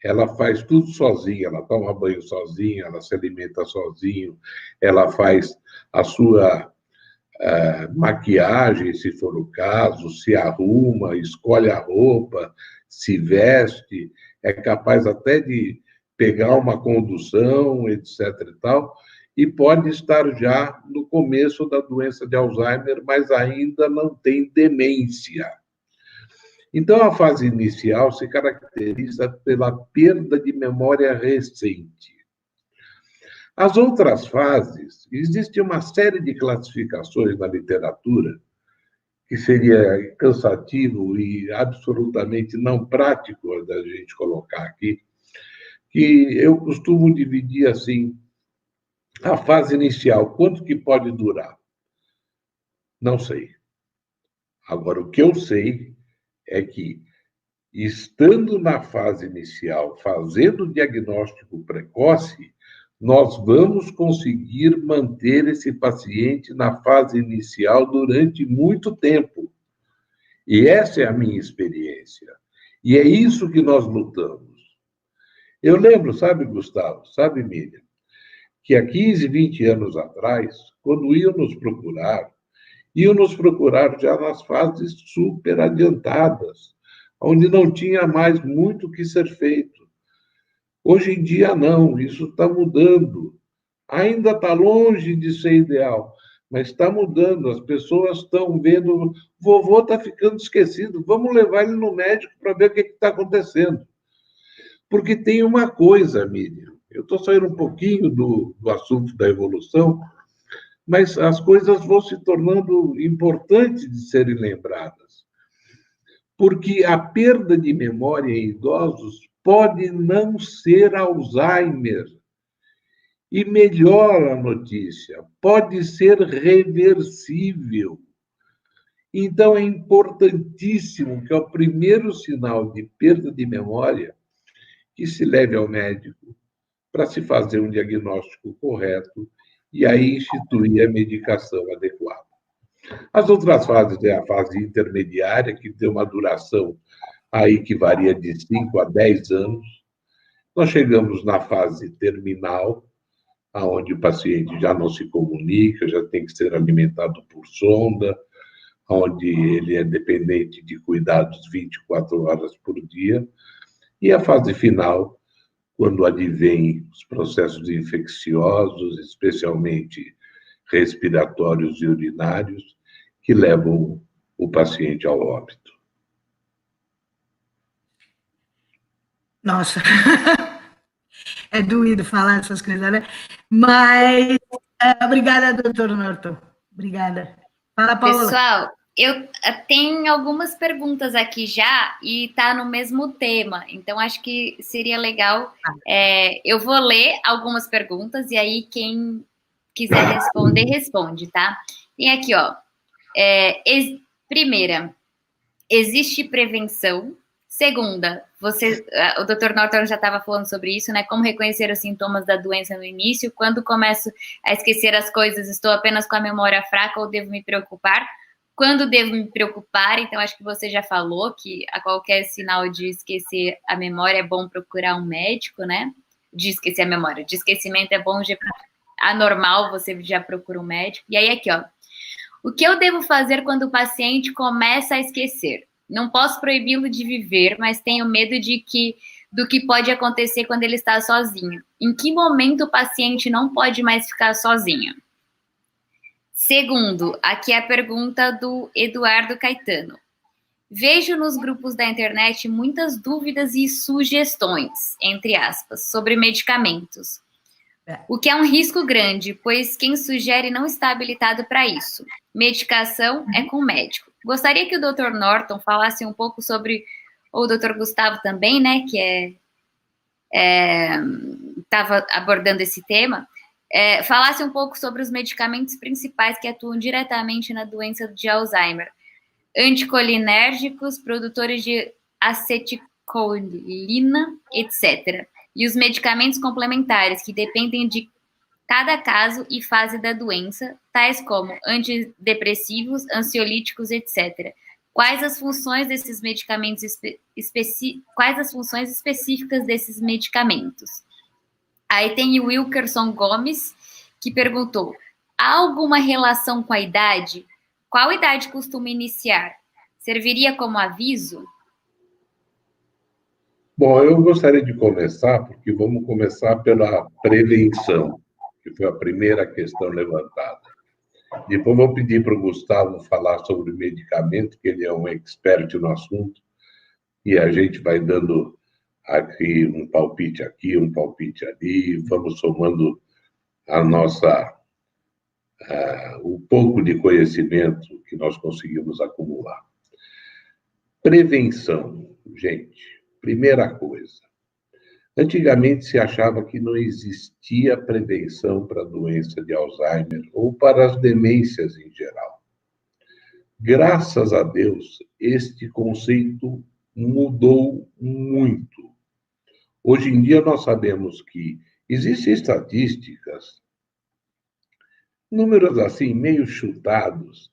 Ela faz tudo sozinha, ela toma banho sozinha, ela se alimenta sozinho, ela faz a sua maquiagem, se for o caso, se arruma, escolhe a roupa, se veste, é capaz até de pegar uma condução, etc. e tal, e pode estar já no começo da doença de Alzheimer, mas ainda não tem demência. Então, a fase inicial se caracteriza pela perda de memória recente. As outras fases, existe uma série de classificações na literatura, que seria cansativo e absolutamente não prático da gente colocar aqui, que eu costumo dividir assim, a fase inicial, quanto que pode durar? Não sei. Agora, o que eu sei é que, estando na fase inicial, fazendo o diagnóstico precoce, nós vamos conseguir manter esse paciente na fase inicial durante muito tempo. E essa é a minha experiência. E é isso que nós lutamos. Eu lembro, sabe, Gustavo, sabe, Miriam, que há 15, 20 anos atrás, quando iam nos procurar já nas fases super adiantadas, onde não tinha mais muito o que ser feito. Hoje em dia, não, isso está mudando. Ainda está longe de ser ideal, mas está mudando. As pessoas estão vendo, vovô está ficando esquecido, vamos levar ele no médico para ver o que está acontecendo. Porque tem uma coisa, Miriam, eu estou saindo um pouquinho do assunto da evolução, mas as coisas vão se tornando importantes de serem lembradas. Porque a perda de memória em idosos pode não ser Alzheimer. E melhor a notícia, pode ser reversível. Então, é importantíssimo que, ao primeiro sinal de perda de memória, que se leve ao médico para se fazer um diagnóstico correto e aí instituir a medicação adequada. As outras fases é a fase intermediária, que tem uma duração aí que varia de 5 a 10 anos. Nós chegamos na fase terminal, onde o paciente já não se comunica, já tem que ser alimentado por sonda, onde ele é dependente de cuidados 24 horas por dia. E a fase final, quando advém os processos infecciosos, especialmente respiratórios e urinários, que levam o paciente ao óbito. Nossa, é doído falar essas coisas, né? Mas, obrigada, doutor Norton. Obrigada. Fala, Paola. Pessoal, eu tenho algumas perguntas aqui já e tá no mesmo tema, então acho que seria legal. Eu vou ler algumas perguntas e aí quem quiser responder, responde, tá? Tem aqui, ó. Primeira, existe prevenção? Segunda, o Dr. Norton já estava falando sobre isso, né? Como reconhecer os sintomas da doença no início? Quando começo a esquecer as coisas, estou apenas com a memória fraca ou devo me preocupar? Quando devo me preocupar? Então, acho que você já falou que a qualquer sinal de esquecer a memória é bom procurar um médico, né? De esquecer a memória. De esquecimento é bom, anormal, você já procura um médico. E aí, aqui, ó. O que eu devo fazer quando o paciente começa a esquecer? Não posso proibi-lo de viver, mas tenho medo do que pode acontecer quando ele está sozinho. Em que momento o paciente não pode mais ficar sozinho? Segundo, aqui é a pergunta do Eduardo Caetano. Vejo nos grupos da internet muitas dúvidas e sugestões, entre aspas, sobre medicamentos. O que é um risco grande, pois quem sugere não está habilitado para isso. Medicação é com o médico. Gostaria que o Dr. Norton falasse um pouco sobre, ou o Dr. Gustavo também, né, que estava abordando esse tema, falasse um pouco sobre os medicamentos principais que atuam diretamente na doença de Alzheimer. Anticolinérgicos, produtores de acetilcolina, etc. E os medicamentos complementares, que dependem de cada caso e fase da doença, tais como antidepressivos, ansiolíticos, etc. Quais as funções desses medicamentos quais as funções específicas desses medicamentos? Aí tem o Wilkerson Gomes, que perguntou: há alguma relação com a idade? Qual idade costuma iniciar? Serviria como aviso? Bom, eu gostaria de começar, porque vamos começar pela prevenção, que foi a primeira questão levantada. Depois vou pedir para o Gustavo falar sobre medicamento, que ele é um expert no assunto, e a gente vai dando aqui, um palpite ali, vamos somando a nossa, o pouco de conhecimento que nós conseguimos acumular. Prevenção, gente, primeira coisa. Antigamente se achava que não existia prevenção para a doença de Alzheimer ou para as demências em geral. Graças a Deus, este conceito mudou muito. Hoje em dia nós sabemos que existem estatísticas, números assim, meio chutados,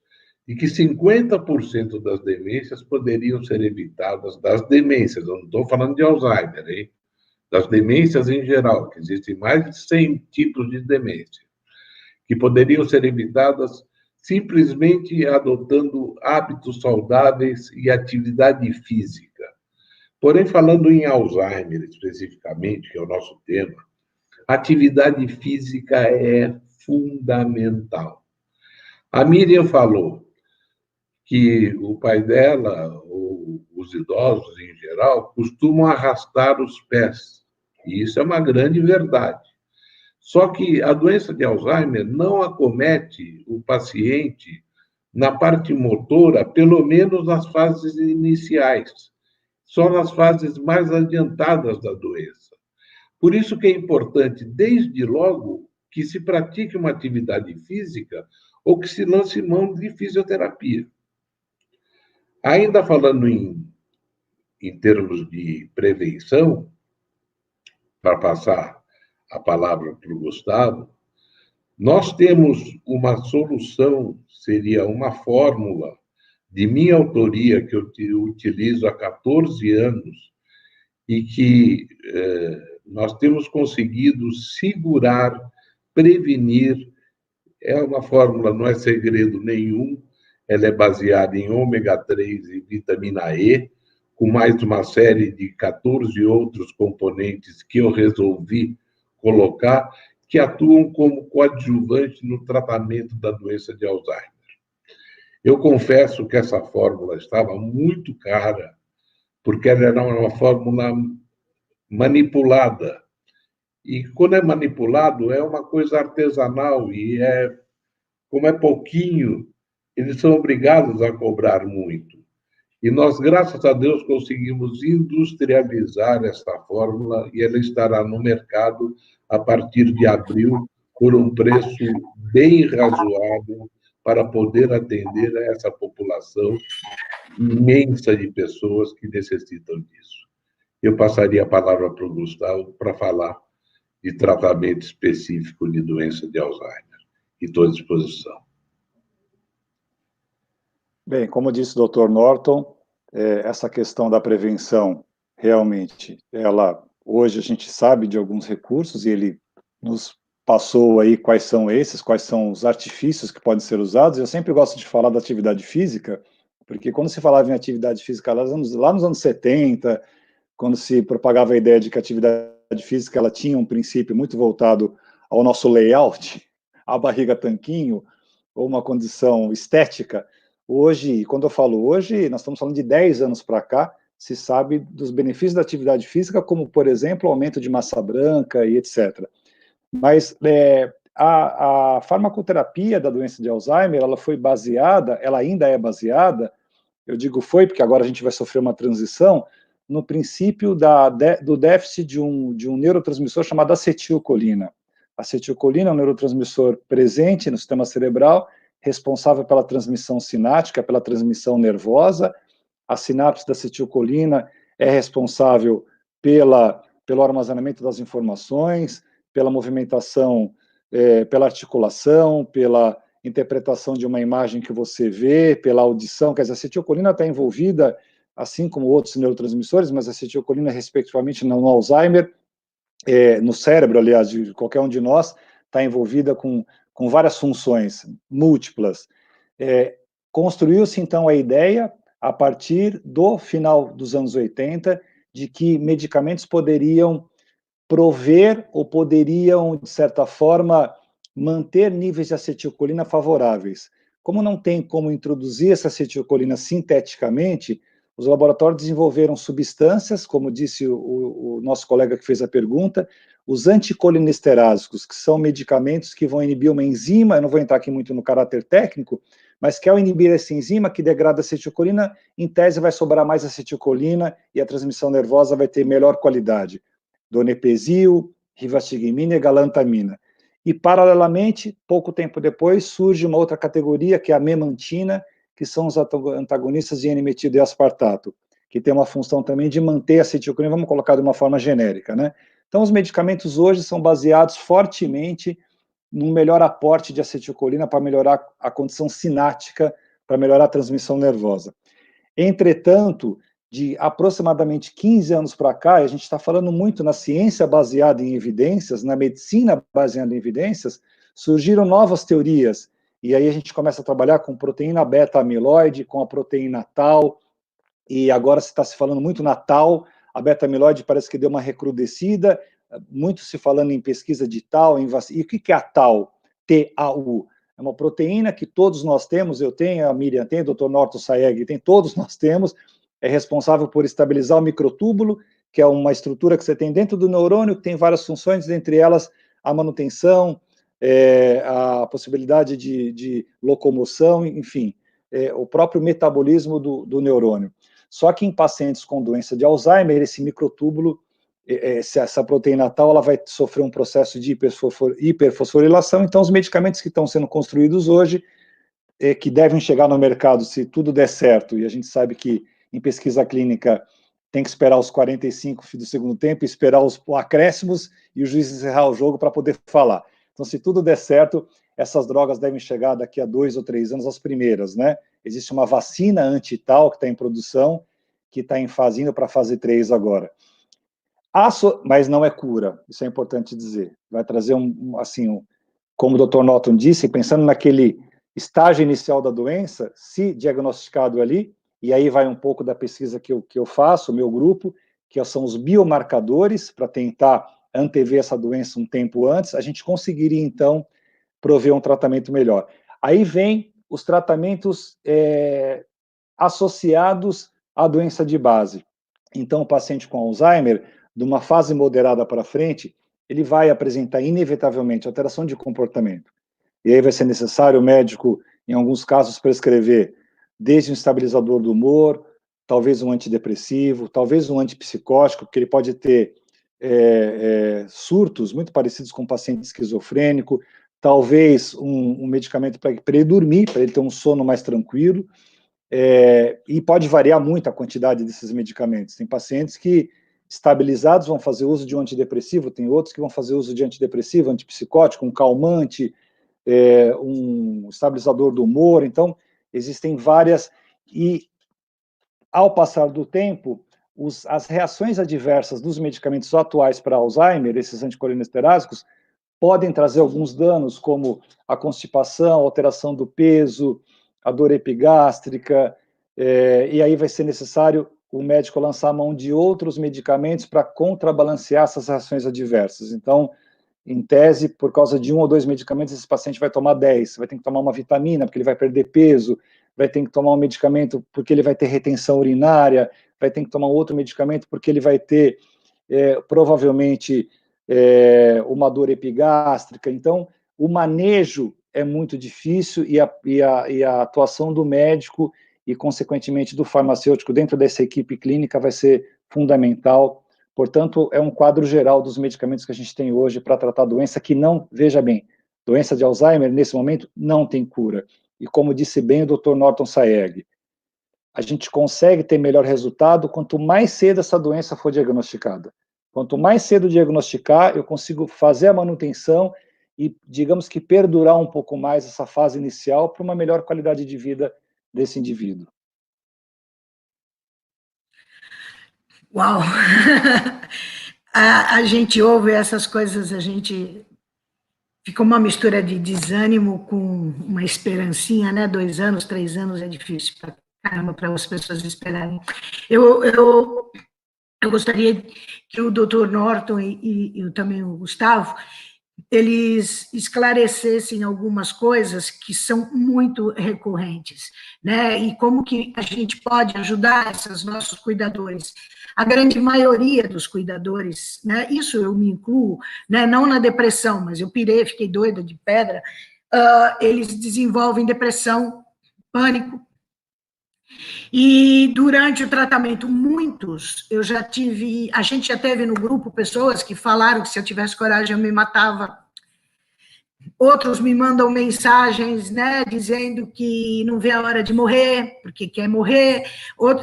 de que 50% das demências poderiam ser evitadas, das demências, eu não estou falando de Alzheimer, hein? Das demências em geral, que existem mais de 100 tipos de demência, que poderiam ser evitadas simplesmente adotando hábitos saudáveis e atividade física. Porém, falando em Alzheimer especificamente, que é o nosso tema, atividade física é fundamental. A Miriam falou que o pai dela, ou os idosos em geral, costumam arrastar os pés. E isso é uma grande verdade. Só que a doença de Alzheimer não acomete o paciente na parte motora, pelo menos nas fases iniciais, só nas fases mais adiantadas da doença. Por isso que é importante, desde logo, que se pratique uma atividade física ou que se lance mão de fisioterapia. Ainda falando em termos de prevenção, para passar a palavra para o Gustavo, nós temos uma solução, seria uma fórmula de minha autoria, que eu utilizo há 14 anos, e que nós temos conseguido segurar, prevenir. É uma fórmula, não é segredo nenhum, ela é baseada em ômega 3 e vitamina E, com mais uma série de 14 outros componentes que eu resolvi colocar, que atuam como coadjuvante no tratamento da doença de Alzheimer. Eu confesso que essa fórmula estava muito cara, porque ela era uma fórmula manipulada. E quando é manipulado, é uma coisa artesanal, e como é pouquinho, eles são obrigados a cobrar muito. E nós, graças a Deus, conseguimos industrializar esta fórmula e ela estará no mercado a partir de abril por um preço bem razoável para poder atender a essa população imensa de pessoas que necessitam disso. Eu passaria a palavra para o Gustavo para falar de tratamento específico de doença de Alzheimer. E estou à disposição. Bem, como disse o Dr. Norton, essa questão da prevenção, realmente, hoje a gente sabe de alguns recursos e ele nos passou aí quais são os artifícios que podem ser usados. Eu sempre gosto de falar da atividade física, porque quando se falava em atividade física lá nos anos 70, quando se propagava a ideia de que a atividade física ela tinha um princípio muito voltado ao nosso layout, a barriga tanquinho, ou uma condição estética. Hoje, quando eu falo hoje, nós estamos falando de 10 anos para cá, se sabe dos benefícios da atividade física, como, por exemplo, o aumento de massa branca e etc. Mas a farmacoterapia da doença de Alzheimer, ela ainda é baseada, eu digo foi, porque agora a gente vai sofrer uma transição, no princípio do déficit de um neurotransmissor chamado acetilcolina. A acetilcolina é um neurotransmissor presente no sistema cerebral, responsável pela transmissão sináptica, pela transmissão nervosa. A sinapse da acetilcolina é responsável pelo armazenamento das informações, pela movimentação, pela articulação, pela interpretação de uma imagem que você vê, pela audição. Quer dizer, a acetilcolina está envolvida, assim como outros neurotransmissores, mas a acetilcolina, respectivamente, no Alzheimer, no cérebro, aliás, de qualquer um de nós, está envolvida com várias funções múltiplas. Construiu-se, então, a ideia, a partir do final dos anos 80, de que medicamentos poderiam prover ou poderiam, de certa forma, manter níveis de acetilcolina favoráveis. Como não tem como introduzir essa acetilcolina sinteticamente, os laboratórios desenvolveram substâncias, como disse o nosso colega que fez a pergunta, os anticolinestérásicos, que são medicamentos que vão inibir uma enzima, eu não vou entrar aqui muito no caráter técnico, mas que ao inibir essa enzima que degrada a acetilcolina, em tese vai sobrar mais acetilcolina e a transmissão nervosa vai ter melhor qualidade. Donepezil, rivastigmina e galantamina. E, paralelamente, pouco tempo depois, surge uma outra categoria, que é a memantina, que são os antagonistas de N-metil aspartato, que tem uma função também de manter a acetilcolina, vamos colocar de uma forma genérica, né? Então, os medicamentos hoje são baseados fortemente num melhor aporte de acetilcolina para melhorar a condição sináptica, para melhorar a transmissão nervosa. Entretanto, de aproximadamente 15 anos para cá, a gente está falando muito na ciência baseada em evidências, na medicina baseada em evidências, surgiram novas teorias, e aí a gente começa a trabalhar com proteína beta-amiloide, com a proteína tau, e agora se está se falando muito na tau, a beta-amiloide parece que deu uma recrudescida, muito se falando em pesquisa de tau, em vacina. E o que é a tau? T-A-U. É uma proteína que todos nós temos, eu tenho, a Miriam tem, o Dr. Norton Sayegh tem, todos nós temos, é responsável por estabilizar o microtúbulo, que é uma estrutura que você tem dentro do neurônio, que tem várias funções, dentre elas a manutenção, a possibilidade de locomoção, enfim, o próprio metabolismo do neurônio. Só que em pacientes com doença de Alzheimer, esse microtúbulo, essa proteína tal, ela vai sofrer um processo de hiperfosforilação, então os medicamentos que estão sendo construídos hoje, que devem chegar no mercado, se tudo der certo, e a gente sabe que em pesquisa clínica tem que esperar os 45 do segundo tempo, esperar os acréscimos e o juiz encerrar o jogo para poder falar. Então, se tudo der certo, essas drogas devem chegar daqui a 2 ou 3 anos, as primeiras, né? Existe uma vacina anti-tal que está em produção, que está em fase, indo para a fase 3 agora. Mas não é cura, isso é importante dizer. Vai trazer como o Dr. Norton disse, pensando naquele estágio inicial da doença, se diagnosticado ali, e aí vai um pouco da pesquisa que eu faço, o meu grupo, que são os biomarcadores, para tentar antever essa doença um tempo antes, a gente conseguiria, então, prover um tratamento melhor. Aí vem os tratamentos associados à doença de base. Então, o paciente com Alzheimer, de uma fase moderada para frente, ele vai apresentar, inevitavelmente, alteração de comportamento. E aí vai ser necessário o médico, em alguns casos, prescrever desde um estabilizador do humor, talvez um antidepressivo, talvez um antipsicótico, porque ele pode ter surtos muito parecidos com um paciente esquizofrênico, talvez um medicamento para ele dormir, para ele ter um sono mais tranquilo, e pode variar muito a quantidade desses medicamentos. Tem pacientes que, estabilizados, vão fazer uso de um antidepressivo, tem outros que vão fazer uso de antidepressivo, antipsicótico, um calmante, um estabilizador do humor. Então, existem várias, e ao passar do tempo, as reações adversas dos medicamentos atuais para Alzheimer, esses anticolinestéricos, podem trazer alguns danos, como a constipação, a alteração do peso, a dor epigástrica, e aí vai ser necessário o médico lançar a mão de outros medicamentos para contrabalancear essas reações adversas. Então, em tese, por causa de 1 ou 2 medicamentos, esse paciente vai tomar 10, vai ter que tomar uma vitamina, porque ele vai perder peso, vai ter que tomar um medicamento porque ele vai ter retenção urinária, vai ter que tomar outro medicamento porque ele vai ter, provavelmente, uma dor epigástrica. Então, o manejo é muito difícil e a atuação do médico e, consequentemente, do farmacêutico dentro dessa equipe clínica vai ser fundamental. Portanto, é um quadro geral dos medicamentos que a gente tem hoje para tratar a doença que não, veja bem, doença de Alzheimer, nesse momento, não tem cura. E como disse bem o Dr. Norton Sayegh, a gente consegue ter melhor resultado quanto mais cedo essa doença for diagnosticada. Quanto mais cedo diagnosticar, eu consigo fazer a manutenção e, digamos que, perdurar um pouco mais essa fase inicial para uma melhor qualidade de vida desse indivíduo. Uau! A gente ouve essas coisas, a gente fica uma mistura de desânimo com uma esperancinha, né? 2 anos, 3 anos é difícil para caramba para as pessoas esperarem. Eu gostaria que o Dr. Norton e também o Gustavo, eles esclarecessem algumas coisas que são muito recorrentes, né? E como que a gente pode ajudar esses nossos cuidadores. A grande maioria dos cuidadores, né? Isso eu me incluo, né? Não na depressão, mas eu pirei, fiquei doida de pedra, eles desenvolvem depressão, pânico. E durante o tratamento, a gente já teve no grupo pessoas que falaram que se eu tivesse coragem eu me matava. Outros me mandam mensagens, né, dizendo que não vê a hora de morrer, porque quer morrer.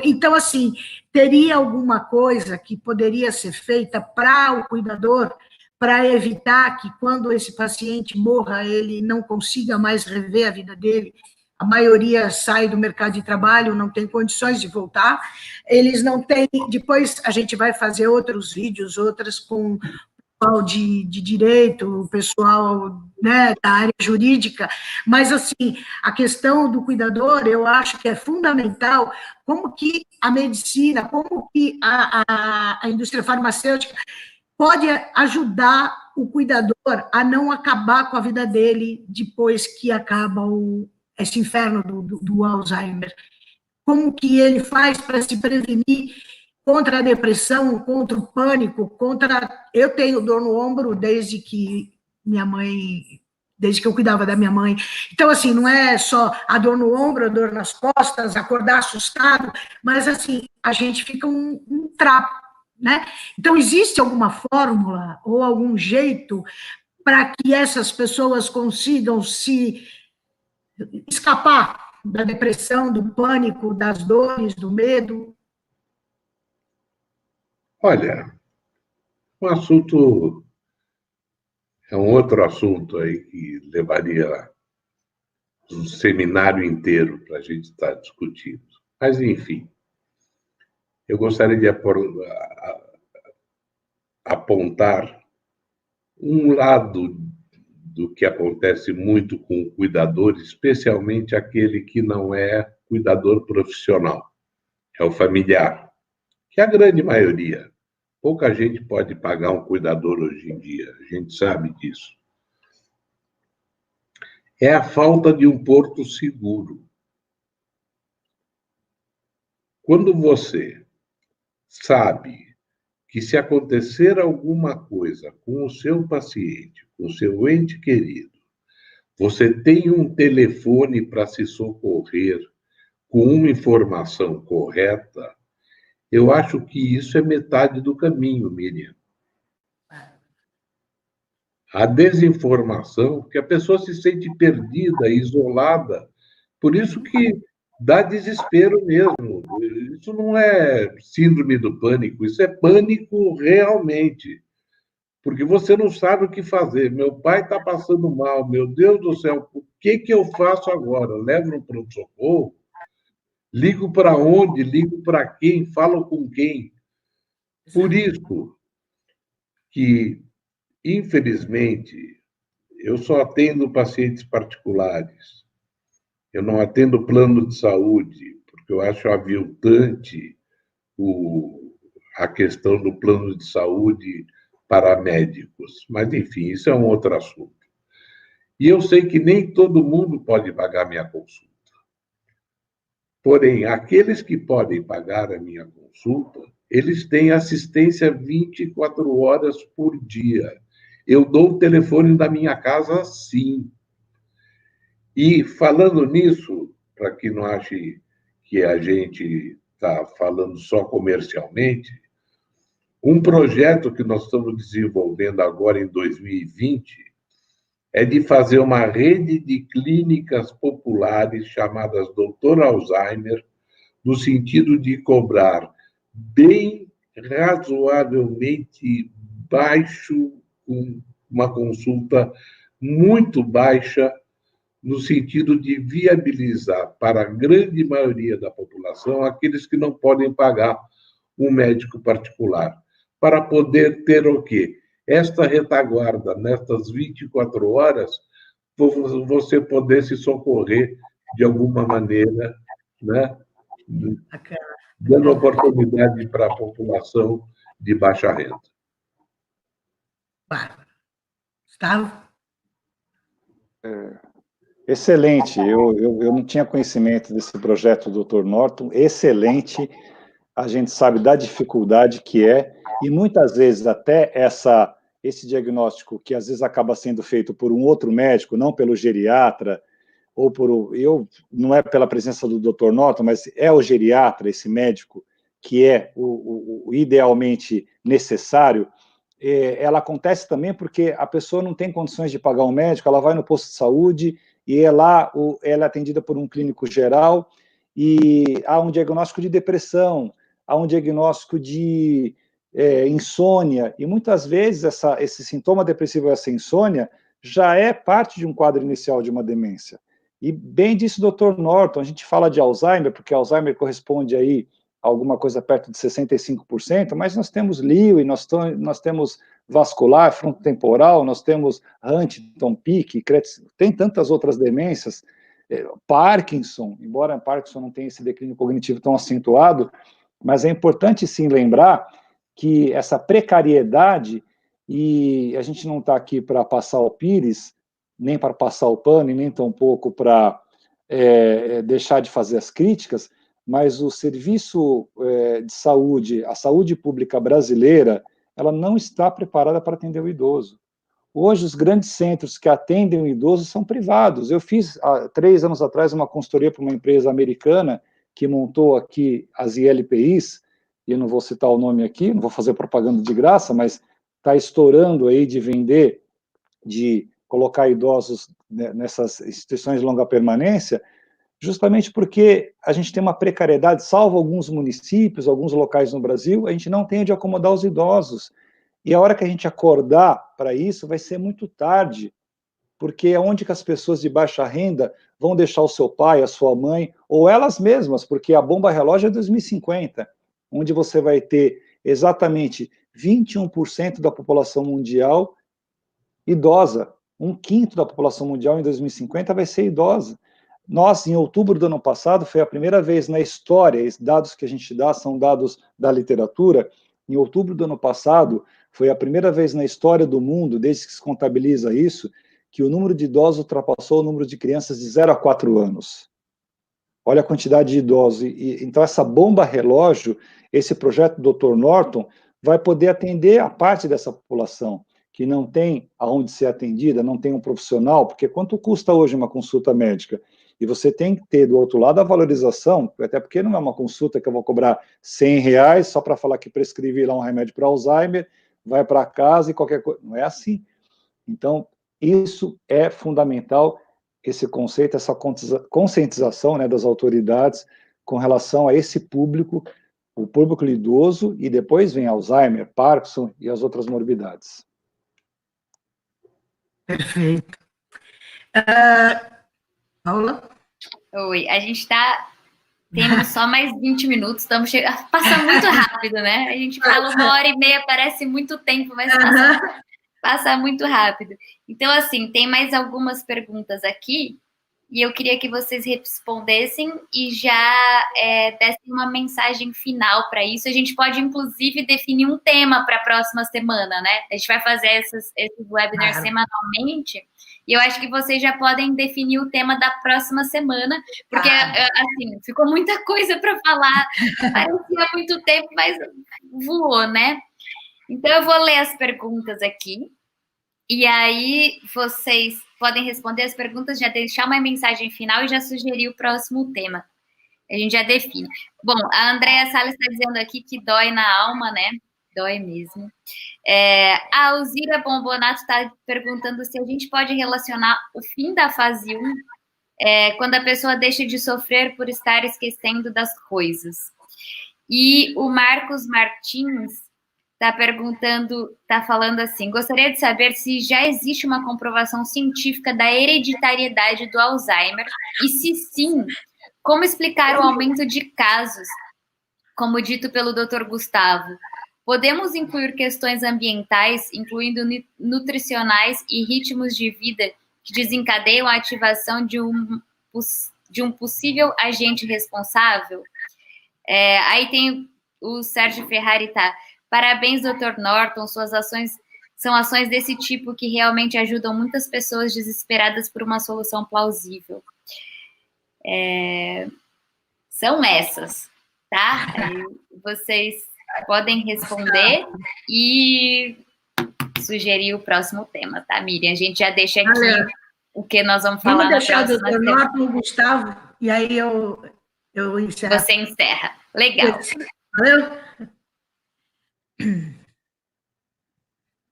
Então, assim, teria alguma coisa que poderia ser feita para o cuidador, para evitar que quando esse paciente morra, ele não consiga mais rever a vida dele. A maioria sai do mercado de trabalho, não tem condições de voltar, eles não têm, depois a gente vai fazer outros vídeos, outras com o pessoal de direito, o pessoal, né, da área jurídica, mas assim, a questão do cuidador, eu acho que é fundamental, como que a medicina, como que a indústria farmacêutica pode ajudar o cuidador a não acabar com a vida dele depois que acaba esse inferno do Alzheimer. Como que ele faz para se prevenir contra a depressão, contra o pânico, Eu tenho dor no ombro desde que eu cuidava da minha mãe. Então, assim, não é só a dor no ombro, a dor nas costas, acordar assustado, mas, assim, a gente fica um trapo, né? Então, existe alguma fórmula ou algum jeito para que essas pessoas consigam se escapar da depressão, do pânico, das dores, do medo? Olha, um assunto é um outro assunto aí que levaria um seminário inteiro para a gente estar discutindo. Mas, enfim, eu gostaria de apontar um lado do que acontece muito com o cuidador, especialmente aquele que não é cuidador profissional, é o familiar, que é a grande maioria. Pouca gente pode pagar um cuidador hoje em dia, a gente sabe disso. É a falta de um porto seguro. Quando você sabe que se acontecer alguma coisa com o seu paciente, com o seu ente querido, você tem um telefone para se socorrer com uma informação correta, eu acho que isso é metade do caminho, Miriam. A desinformação, que a pessoa se sente perdida, isolada, por isso que dá desespero mesmo. Isso não é síndrome do pânico, isso é pânico realmente, porque você não sabe o que fazer. Meu pai está passando mal, meu Deus do céu, o que eu faço agora? Levo no pronto-socorro? Ligo para onde? Ligo para quem? Falo com quem? Por isso que, infelizmente, eu só atendo pacientes particulares. Eu não atendo plano de saúde, porque eu acho aviltante a questão do plano de saúde para médicos. Mas, enfim, isso é um outro assunto. E eu sei que nem todo mundo pode pagar minha consulta. Porém, aqueles que podem pagar a minha consulta, eles têm assistência 24 horas por dia. Eu dou o telefone da minha casa, sim. E falando nisso, para que não ache que a gente está falando só comercialmente, um projeto que nós estamos desenvolvendo agora em 2020 é de fazer uma rede de clínicas populares chamadas Dr. Alzheimer, no sentido de cobrar bem razoavelmente baixo, com uma consulta muito baixa, no sentido de viabilizar para a grande maioria da população aqueles que não podem pagar um médico particular, para poder ter o quê? Esta retaguarda, nestas 24 horas, você poder se socorrer de alguma maneira, né? Dando oportunidade para a população de baixa renda. Gustavo? Excelente, eu não tinha conhecimento desse projeto do Dr. Norton, excelente, a gente sabe da dificuldade que é, e muitas vezes até esse diagnóstico que às vezes acaba sendo feito por um outro médico, não pelo geriatra, ou não é pela presença do Dr. Norton, mas é o geriatra, esse médico, que é o idealmente necessário, ela acontece também porque a pessoa não tem condições de pagar um médico, ela vai no posto de saúde, e ela é atendida por um clínico geral, e há um diagnóstico de depressão, há um diagnóstico de insônia, e muitas vezes esse sintoma depressivo, essa insônia, já é parte de um quadro inicial de uma demência. E bem disse o Dr. Norton, a gente fala de Alzheimer, porque Alzheimer corresponde aí a alguma coisa perto de 65%, mas nós temos Lewy, nós temos vascular, frontotemporal, nós temos Huntington, Pick, tem tantas outras demências, Parkinson, embora Parkinson não tenha esse declínio cognitivo tão acentuado, mas é importante sim lembrar que essa precariedade, e a gente não está aqui para passar o pires, nem para passar o pano, e nem tampouco para deixar de fazer as críticas, mas o serviço de saúde, a saúde pública brasileira, ela não está preparada para atender o idoso. Hoje, os grandes centros que atendem o idoso são privados. Eu fiz, há 3 anos atrás, uma consultoria para uma empresa americana que montou aqui as ILPIs, e eu não vou citar o nome aqui, não vou fazer propaganda de graça, mas está estourando aí de vender, de colocar idosos nessas instituições de longa permanência, justamente porque a gente tem uma precariedade, salvo alguns municípios, alguns locais no Brasil, a gente não tem onde acomodar os idosos. E a hora que a gente acordar para isso, vai ser muito tarde, porque é onde que as pessoas de baixa renda vão deixar o seu pai, a sua mãe, ou elas mesmas, porque a bomba relógio é 2050, onde você vai ter exatamente 21% da população mundial idosa. 1/5 da população mundial em 2050 vai ser idosa. Nós, em outubro do ano passado, foi a primeira vez na história, esses dados que a gente dá são dados da literatura, em outubro do ano passado, foi a primeira vez na história do mundo, desde que se contabiliza isso, que o número de idosos ultrapassou o número de crianças de 0 a 4 anos. Olha a quantidade de idosos. Então, essa bomba relógio, esse projeto do Dr. Norton, vai poder atender a parte dessa população que não tem aonde ser atendida, não tem um profissional, porque quanto custa hoje uma consulta médica? E você tem que ter, do outro lado, a valorização, até porque não é uma consulta que eu vou cobrar R$100 só para falar que prescrevi lá um remédio para Alzheimer, vai para casa e qualquer coisa. Não é assim. Então, isso é fundamental, esse conceito, essa conscientização, né, das autoridades com relação a esse público, o público idoso, e depois vem Alzheimer, Parkinson e as outras morbidades. Perfeito. Paula? Oi, a gente está tendo só mais 20 minutos, estamos chegando. Passa muito rápido, né? A gente fala 1h30, parece muito tempo, mas passa muito rápido. Então, assim, tem mais algumas perguntas aqui, e eu queria que vocês respondessem e já dessem uma mensagem final para isso. A gente pode, inclusive, definir um tema para a próxima semana, né? A gente vai fazer esses webinars semanalmente, e eu acho que vocês já podem definir o tema da próxima semana, porque, assim, ficou muita coisa para falar, parecia muito tempo, mas voou, né? Então, eu vou ler as perguntas aqui, e aí vocês podem responder as perguntas, já deixar uma mensagem final e já sugerir o próximo tema. A gente já define. Bom, a Andréa Salles está dizendo aqui que dói na alma, né? Dói mesmo. A Alzira Bombonato está perguntando se a gente pode relacionar o fim da fase 1 quando a pessoa deixa de sofrer por estar esquecendo das coisas. E o Marcos Martins está falando assim: gostaria de saber se já existe uma comprovação científica da hereditariedade do Alzheimer, e se sim, como explicar o aumento de casos, como dito pelo Dr. Gustavo. Podemos incluir questões ambientais, incluindo nutricionais e ritmos de vida que desencadeiam a ativação de um possível agente responsável? Aí tem o Sérgio Ferrari, parabéns, Dr. Norton, suas ações são ações desse tipo que realmente ajudam muitas pessoas desesperadas por uma solução plausível. São essas, tá? Aí vocês podem responder e sugerir o próximo tema, tá, Miriam? A gente já deixa aqui o que nós vamos falar na próxima semana. Vamos deixar o Dr. Norton, o Gustavo, e aí eu encerro. Você encerra. Legal. Valeu?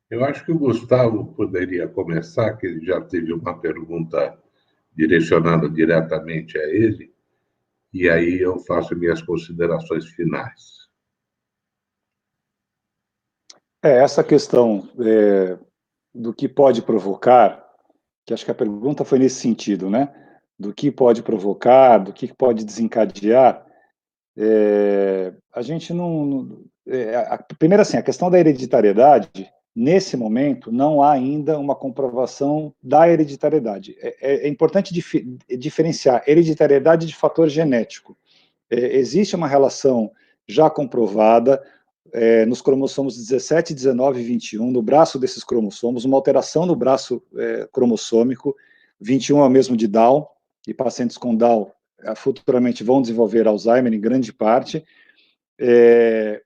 Eu acho que o Gustavo poderia começar, que ele já teve uma pergunta direcionada diretamente a ele, e aí eu faço minhas considerações finais. Essa questão do que pode provocar, que acho que a pergunta foi nesse sentido, né? Do que pode provocar, do que pode desencadear, a gente não... primeiro, assim, a questão da hereditariedade, nesse momento, não há ainda uma comprovação da hereditariedade. É importante diferenciar hereditariedade de fator genético. Existe uma relação já comprovada, nos cromossomos 17, 19 e 21, no braço desses cromossomos, uma alteração no braço cromossômico. 21 é o mesmo de Down, e pacientes com Down futuramente vão desenvolver Alzheimer em grande parte,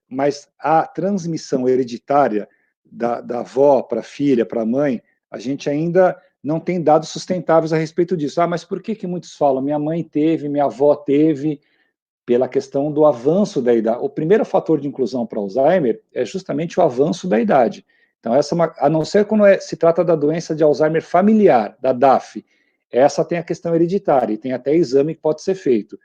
mas a transmissão hereditária da avó para a filha, para a mãe, a gente ainda não tem dados sustentáveis a respeito disso. Mas por que muitos falam, minha mãe teve, minha avó teve? Pela questão do avanço da idade. O primeiro fator de inclusão para Alzheimer é justamente o avanço da idade. Então, a não ser quando se trata da doença de Alzheimer familiar, da DAF, essa tem a questão hereditária, e tem até exame que pode ser feito.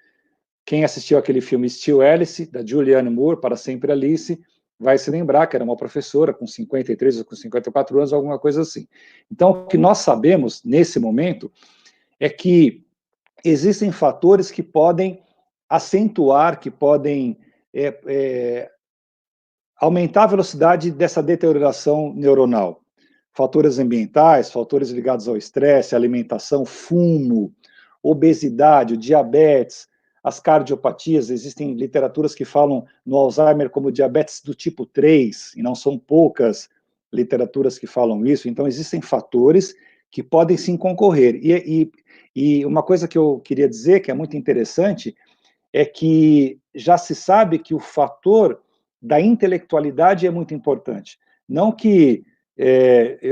Quem assistiu aquele filme Still Alice, da Julianne Moore, Para Sempre Alice, vai se lembrar que era uma professora com 53 ou com 54 anos, alguma coisa assim. Então, o que nós sabemos, nesse momento, é que existem fatores que podem acentuar, que podem aumentar a velocidade dessa deterioração neuronal. Fatores ambientais, fatores ligados ao estresse, alimentação, fumo, obesidade, o diabetes, as cardiopatias. Existem literaturas que falam no Alzheimer como diabetes do tipo 3, e não são poucas literaturas que falam isso. Então, existem fatores que podem sim concorrer. E uma coisa que eu queria dizer, que é muito interessante, é que já se sabe que o fator da intelectualidade é muito importante. Não que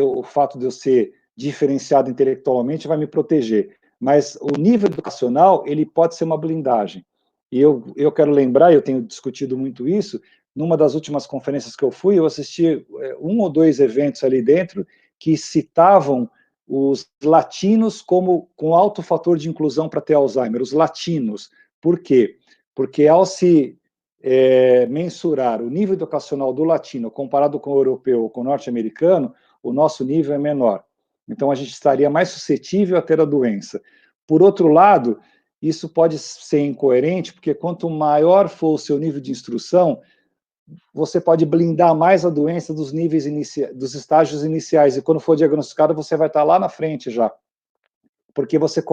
o fato de eu ser diferenciado intelectualmente vai me proteger, mas o nível educacional, ele pode ser uma blindagem. E eu quero lembrar, eu tenho discutido muito isso, numa das últimas conferências que eu fui, eu assisti 1 ou 2 eventos ali dentro que citavam os latinos com alto fator de inclusão para ter Alzheimer, os latinos. Por quê? Porque ao se mensurar o nível educacional do latino comparado com o europeu ou com o norte-americano, o nosso nível é menor. Então, a gente estaria mais suscetível a ter a doença. Por outro lado, isso pode ser incoerente, porque quanto maior for o seu nível de instrução, você pode blindar mais a doença dos níveis dos estágios iniciais, e quando for diagnosticado, você vai estar lá na frente já. Porque você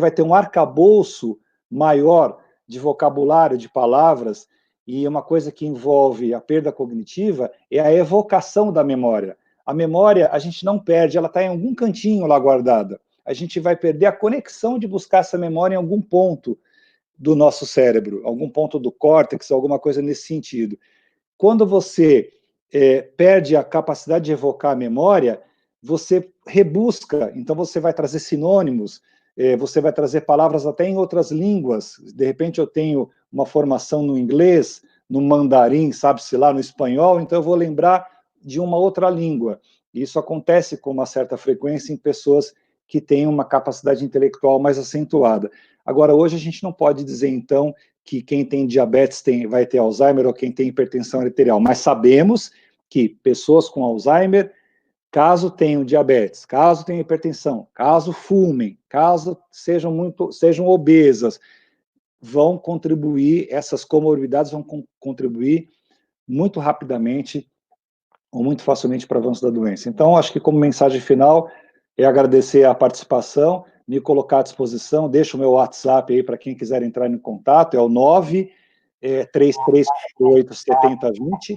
vai ter um arcabouço maior de vocabulário, de palavras, e uma coisa que envolve a perda cognitiva é a evocação da memória. A memória, a gente não perde, ela está em algum cantinho lá guardada. A gente vai perder a conexão de buscar essa memória em algum ponto do nosso cérebro, algum ponto do córtex, alguma coisa nesse sentido. Quando você perde a capacidade de evocar a memória, você rebusca, então você vai trazer sinônimos, você vai trazer palavras até em outras línguas. De repente eu tenho uma formação no inglês, no mandarim, sabe-se lá, no espanhol, então eu vou lembrar de uma outra língua. Isso acontece com uma certa frequência em pessoas que têm uma capacidade intelectual mais acentuada. Agora, hoje a gente não pode dizer, então, que quem tem diabetes vai ter Alzheimer ou quem tem hipertensão arterial, mas sabemos que pessoas com Alzheimer, caso tenham diabetes, caso tenham hipertensão, caso fumem, caso sejam obesas, vão contribuir, essas comorbidades vão contribuir muito rapidamente ou muito facilmente para o avanço da doença. Então, acho que como mensagem final é agradecer a participação, me colocar à disposição, deixo o meu WhatsApp aí para quem quiser entrar em contato, é o 933487020,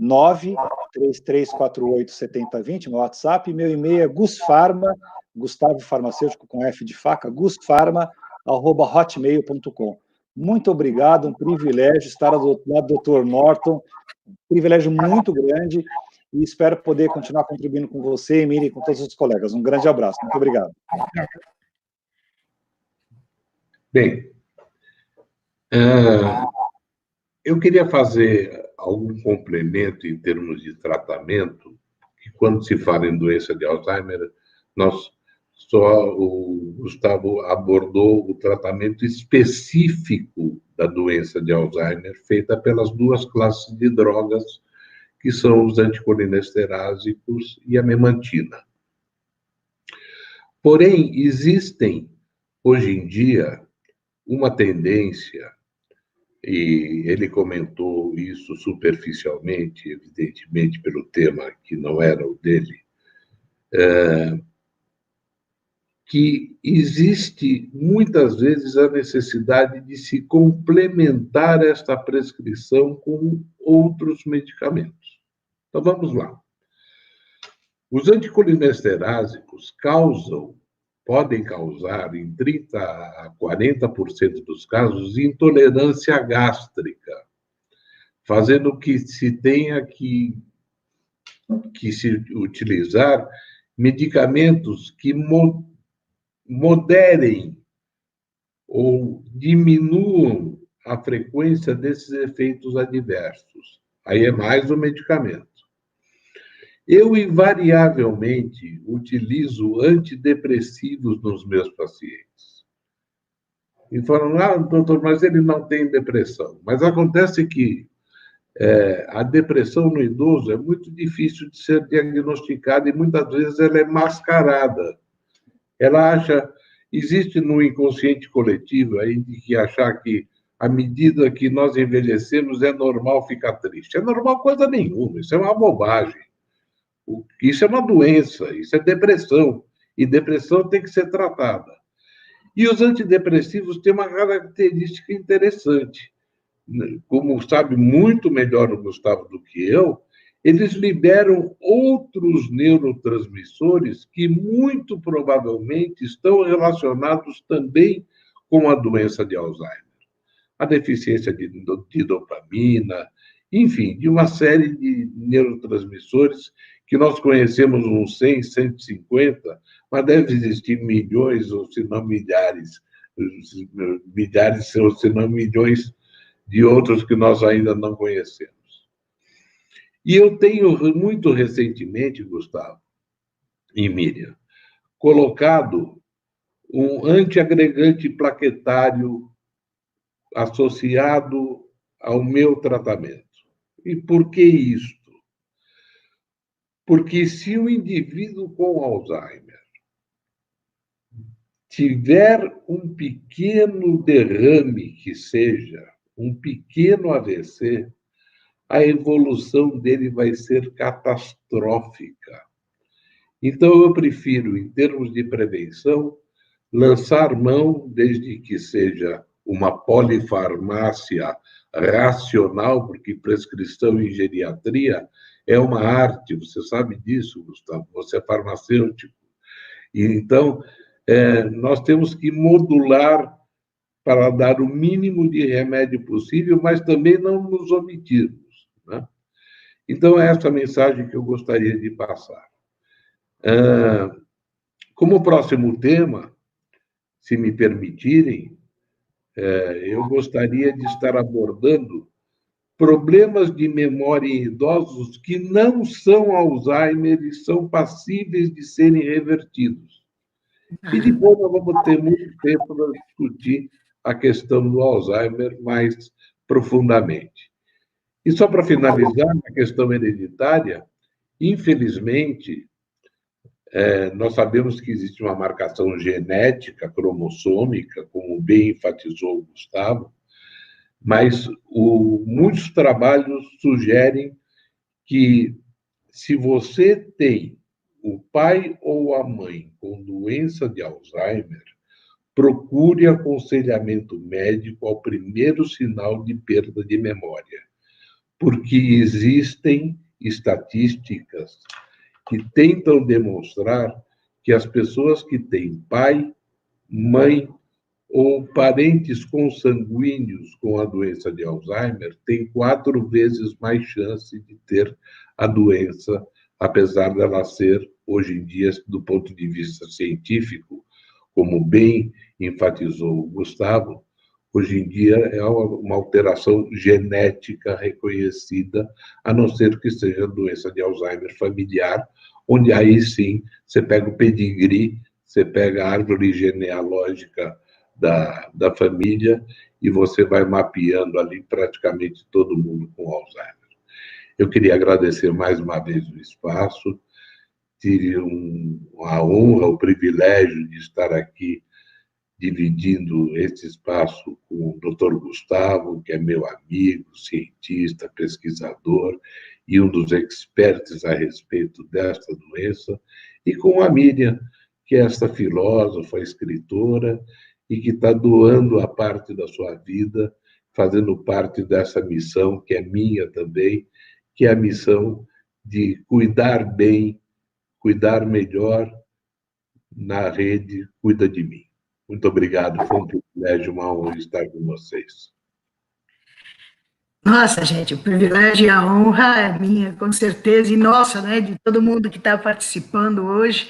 933487020, meu WhatsApp, meu e-mail é gusfarma, Gustavo Farmacêutico com F de faca, gusfarma@hotmail.com. Muito obrigado, um privilégio estar do lado do Dr. Norton, um privilégio muito grande, e espero poder continuar contribuindo com você, Emília, e com todos os colegas. Um grande abraço, muito obrigado. Bem, eu queria fazer algum complemento em termos de tratamento, que quando se fala em doença de Alzheimer, o Gustavo abordou o tratamento específico da doença de Alzheimer, feita pelas 2 classes de drogas, que são os anticolinesterásicos e a memantina. Porém, existem, hoje em dia, uma tendência, e ele comentou isso superficialmente, evidentemente, pelo tema que não era o dele, que existe, muitas vezes, a necessidade de se complementar esta prescrição com outros medicamentos. Então, vamos lá. Os anticolinesterásicos podem causar, em 30% a 40% dos casos, intolerância gástrica, fazendo que se tenha que se utilizar medicamentos que moderem ou diminuam a frequência desses efeitos adversos. Aí é mais um medicamento. Eu, invariavelmente, utilizo antidepressivos nos meus pacientes. E falam, doutor, mas ele não tem depressão. Mas acontece que a depressão no idoso é muito difícil de ser diagnosticada e muitas vezes ela é mascarada. Ela acha, existe no inconsciente coletivo aí de que achar que à medida que nós envelhecemos é normal ficar triste. É normal coisa nenhuma, isso é uma bobagem. Isso é uma doença, isso é depressão. E depressão tem que ser tratada. E os antidepressivos têm uma característica interessante. Como sabe muito melhor o Gustavo do que eu, eles liberam outros neurotransmissores que muito provavelmente estão relacionados também com a doença de Alzheimer. A deficiência de dopamina, enfim, de uma série de neurotransmissores que nós conhecemos uns 100, 150, mas deve existir milhões, ou se não milhares, ou se não milhões de outros que nós ainda não conhecemos. E eu tenho, muito recentemente, Gustavo e Miriam, colocado um antiagregante plaquetário associado ao meu tratamento. E por que isto? Porque se o indivíduo com Alzheimer tiver um pequeno derrame que seja, um pequeno AVC, a evolução dele vai ser catastrófica. Então, eu prefiro, em termos de prevenção, lançar mão, desde que seja uma polifarmácia racional, porque prescrição em geriatria é uma arte, você sabe disso, Gustavo, você é farmacêutico. E, então, nós temos que modular para dar o mínimo de remédio possível, mas também não nos omitirmos, né? Então, é essa mensagem que eu gostaria de passar. Como próximo tema, se me permitirem, eu gostaria de estar abordando problemas de memória em idosos que não são Alzheimer e são passíveis de serem revertidos. E depois nós vamos ter muito tempo para discutir a questão do Alzheimer mais profundamente. E só para finalizar, a questão hereditária, infelizmente, nós sabemos que existe uma marcação genética, cromossômica, como bem enfatizou o Gustavo, mas muitos trabalhos sugerem que se você tem o pai ou a mãe com doença de Alzheimer, procure aconselhamento médico ao primeiro sinal de perda de memória, porque existem estatísticas que tentam demonstrar que as pessoas que têm pai, mãe ou parentes consanguíneos com a doença de Alzheimer têm 4 vezes mais chance de ter a doença, apesar dela ser, hoje em dia, do ponto de vista científico, como bem enfatizou o Gustavo, hoje em dia é uma alteração genética reconhecida, a não ser que seja doença de Alzheimer familiar, onde aí sim você pega o pedigree, você pega a árvore genealógica da família e você vai mapeando ali praticamente todo mundo com Alzheimer. Eu queria agradecer mais uma vez o espaço, tive a honra, o privilégio de estar aqui dividindo esse espaço com o Dr. Gustavo, que é meu amigo, cientista, pesquisador e um dos expertos a respeito desta doença, e com a Miriam, que é esta filósofa, escritora, e que está doando a parte da sua vida, fazendo parte dessa missão, que é minha também, que é a missão de cuidar bem, cuidar melhor na rede Cuida de Mim. Muito obrigado, foi um privilégio, uma honra estar com vocês. Nossa, gente, o privilégio e a honra é minha, com certeza, e nossa, né, de todo mundo que está participando hoje.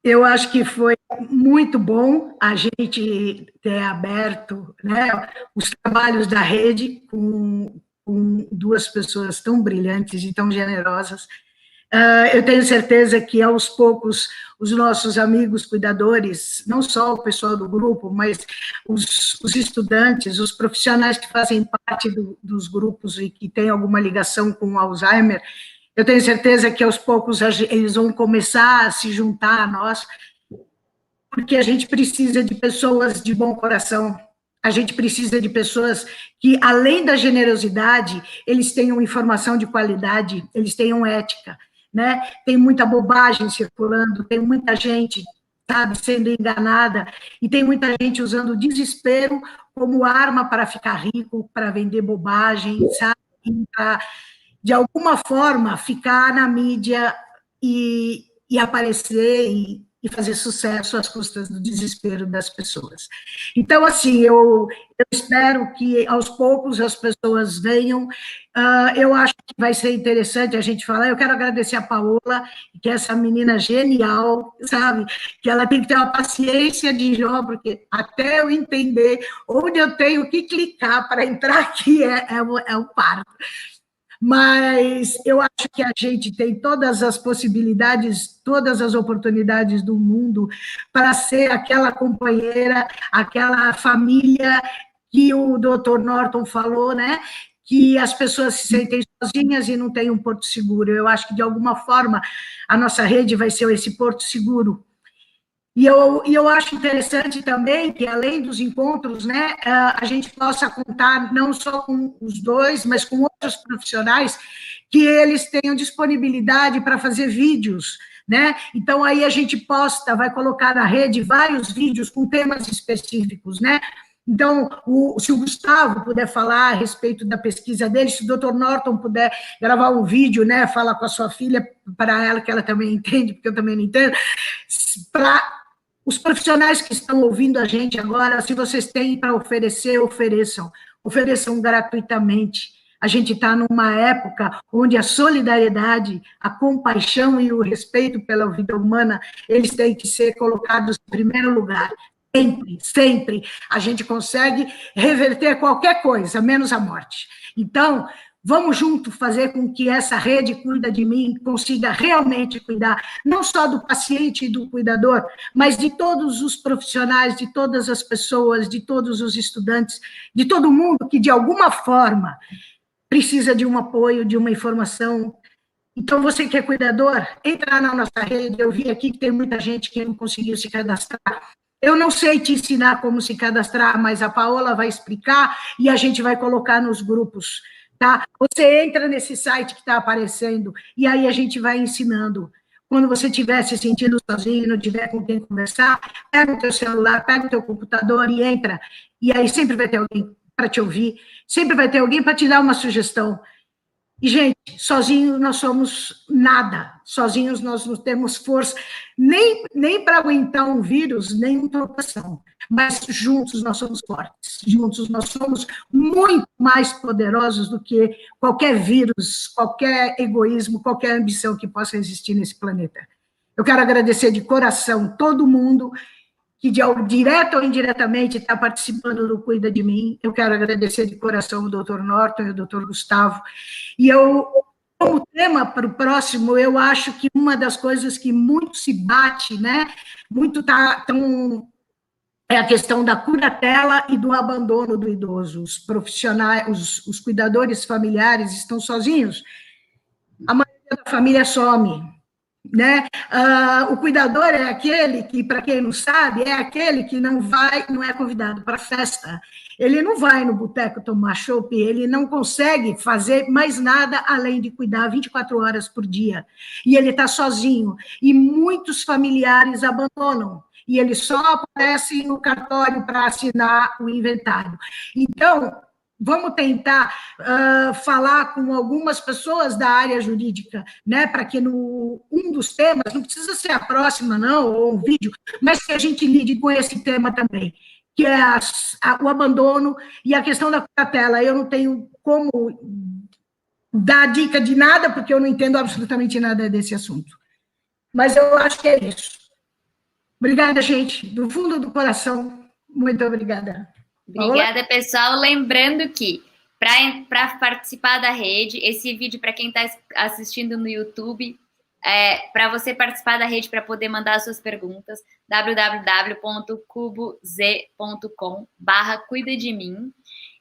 Eu acho que foi muito bom a gente ter aberto, né, os trabalhos da rede com duas pessoas tão brilhantes e tão generosas. Eu tenho certeza que, aos poucos, os nossos amigos cuidadores, não só o pessoal do grupo, mas os estudantes, os profissionais que fazem parte dos grupos e que têm alguma ligação com o Alzheimer, eu tenho certeza que, aos poucos, eles vão começar a se juntar a nós, porque a gente precisa de pessoas de bom coração, a gente precisa de pessoas que, além da generosidade, eles tenham informação de qualidade, eles tenham ética, né? Tem muita bobagem circulando, tem muita gente, sabe, sendo enganada, e tem muita gente usando o desespero como arma para ficar rico, para vender bobagem, sabe, para, de alguma forma, ficar na mídia e aparecer e fazer sucesso às custas do desespero das pessoas. Então, assim, eu espero que, aos poucos, as pessoas venham. Eu acho que vai ser interessante a gente falar. Eu quero agradecer a Paola, que é essa menina genial, sabe? Que ela tem que ter uma paciência de Jó, porque até eu entender onde eu tenho que clicar para entrar aqui é um parto. Mas eu acho que a gente tem todas as possibilidades, todas as oportunidades do mundo para ser aquela companheira, aquela família que o Dr. Norton falou, né? Que as pessoas se sentem sozinhas e não têm um porto seguro. Eu acho que, de alguma forma, a nossa rede vai ser esse porto seguro. E eu acho interessante também que, além dos encontros, né, a gente possa contar não só com os dois, mas com outros profissionais, que eles tenham disponibilidade para fazer vídeos, né? Então, aí a gente posta, vai colocar na rede vários vídeos com temas específicos, né? Então, se o Gustavo puder falar a respeito da pesquisa dele, se o Dr. Norton puder gravar um vídeo, né, falar com a sua filha, para ela, que ela também entende, porque eu também não entendo, para os profissionais que estão ouvindo a gente agora, se vocês têm para oferecer, ofereçam gratuitamente. A gente está numa época onde a solidariedade, a compaixão e o respeito pela vida humana, eles têm que ser colocados em primeiro lugar. Sempre, sempre. A gente consegue reverter qualquer coisa, menos a morte. Então, vamos junto fazer com que essa rede Cuida de Mim consiga realmente cuidar, não só do paciente e do cuidador, mas de todos os profissionais, de todas as pessoas, de todos os estudantes, de todo mundo que, de alguma forma, precisa de um apoio, de uma informação. Então, você que é cuidador, entra na nossa rede. Eu vi aqui que tem muita gente que não conseguiu se cadastrar. Eu não sei te ensinar como se cadastrar, mas a Paola vai explicar e a gente vai colocar nos grupos. Tá? Você entra nesse site que está aparecendo e aí a gente vai ensinando. Quando você estiver se sentindo sozinho, não tiver com quem conversar, pega o teu celular, pega o teu computador e entra. E aí sempre vai ter alguém para te ouvir, sempre vai ter alguém para te dar uma sugestão. E, gente, sozinhos nós somos nada, sozinhos nós não temos força, nem para aguentar um vírus, nem uma tropeção, mas juntos nós somos fortes, juntos nós somos muito mais poderosos do que qualquer vírus, qualquer egoísmo, qualquer ambição que possa existir nesse planeta. Eu quero agradecer de coração todo mundo que, direto ou indiretamente, está participando do Cuida de Mim. Eu quero agradecer de coração o Dr. Norton e o Dr. Gustavo. E eu, como tema para o próximo, eu acho que uma das coisas que muito se bate, né, muito é a questão da curatela e do abandono do idoso. Os profissionais, os cuidadores familiares estão sozinhos. A maioria da família some. Né? O cuidador é aquele que, para quem não sabe, é aquele que não é convidado para festa, ele não vai no boteco tomar chopp, ele não consegue fazer mais nada além de cuidar 24 horas por dia, e ele está sozinho, e muitos familiares abandonam, e ele só aparece no cartório para assinar o inventário. Então, vamos tentar falar com algumas pessoas da área jurídica, né, para que um dos temas, não precisa ser a próxima, não, ou um vídeo, mas que a gente lide com esse tema também, que é o abandono e a questão da curatela. Eu não tenho como dar dica de nada, porque eu não entendo absolutamente nada desse assunto. Mas eu acho que é isso. Obrigada, gente, do fundo do coração. Muito obrigada. Obrigada, pessoal. Lembrando que para participar da rede, esse vídeo, para quem está assistindo no YouTube, para você participar da rede, para poder mandar suas perguntas, www.cuboz.com/cuida de mim.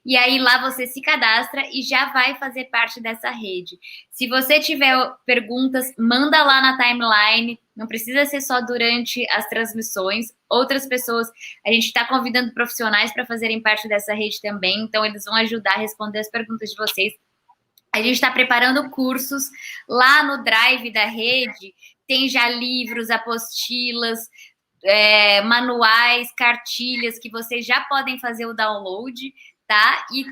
E aí lá você se cadastra e já vai fazer parte dessa rede. Se você tiver perguntas, manda lá na timeline. Não precisa ser só durante as transmissões. Outras pessoas, a gente está convidando profissionais para fazerem parte dessa rede também. Então, eles vão ajudar a responder as perguntas de vocês. A gente está preparando cursos lá no Drive da rede. Tem já livros, apostilas, manuais, cartilhas que vocês já podem fazer o download, tá? E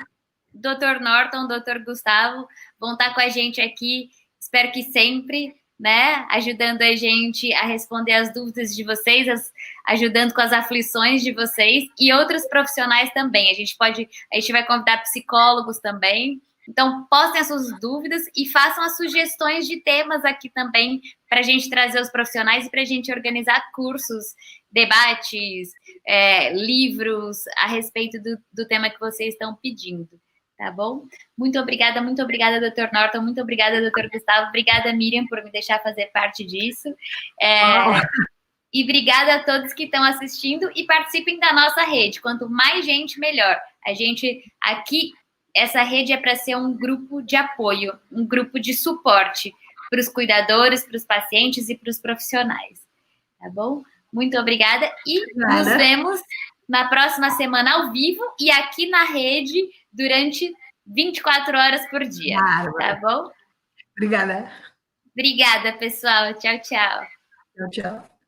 Dr. Norton, Dr. Gustavo vão estar com a gente aqui, espero que sempre, né? Ajudando a gente a responder as dúvidas de vocês, ajudando com as aflições de vocês e outros profissionais também. A gente vai convidar psicólogos também. Então, postem as suas dúvidas e façam as sugestões de temas aqui também para a gente trazer os profissionais e para a gente organizar cursos, debates, livros a respeito do tema que vocês estão pedindo, tá bom? Muito obrigada, Dr. Norton, muito obrigada, Dr. Gustavo, obrigada, Miriam, por me deixar fazer parte disso. E obrigada a todos que estão assistindo e participem da nossa rede. Quanto mais gente, melhor. A gente aqui... Essa rede é para ser um grupo de apoio, um grupo de suporte para os cuidadores, para os pacientes e para os profissionais. Tá bom? Muito obrigada e nos vemos na próxima semana ao vivo e aqui na rede durante 24 horas por dia. Tá bom? Obrigada. Obrigada, pessoal. Tchau, tchau. Tchau, tchau.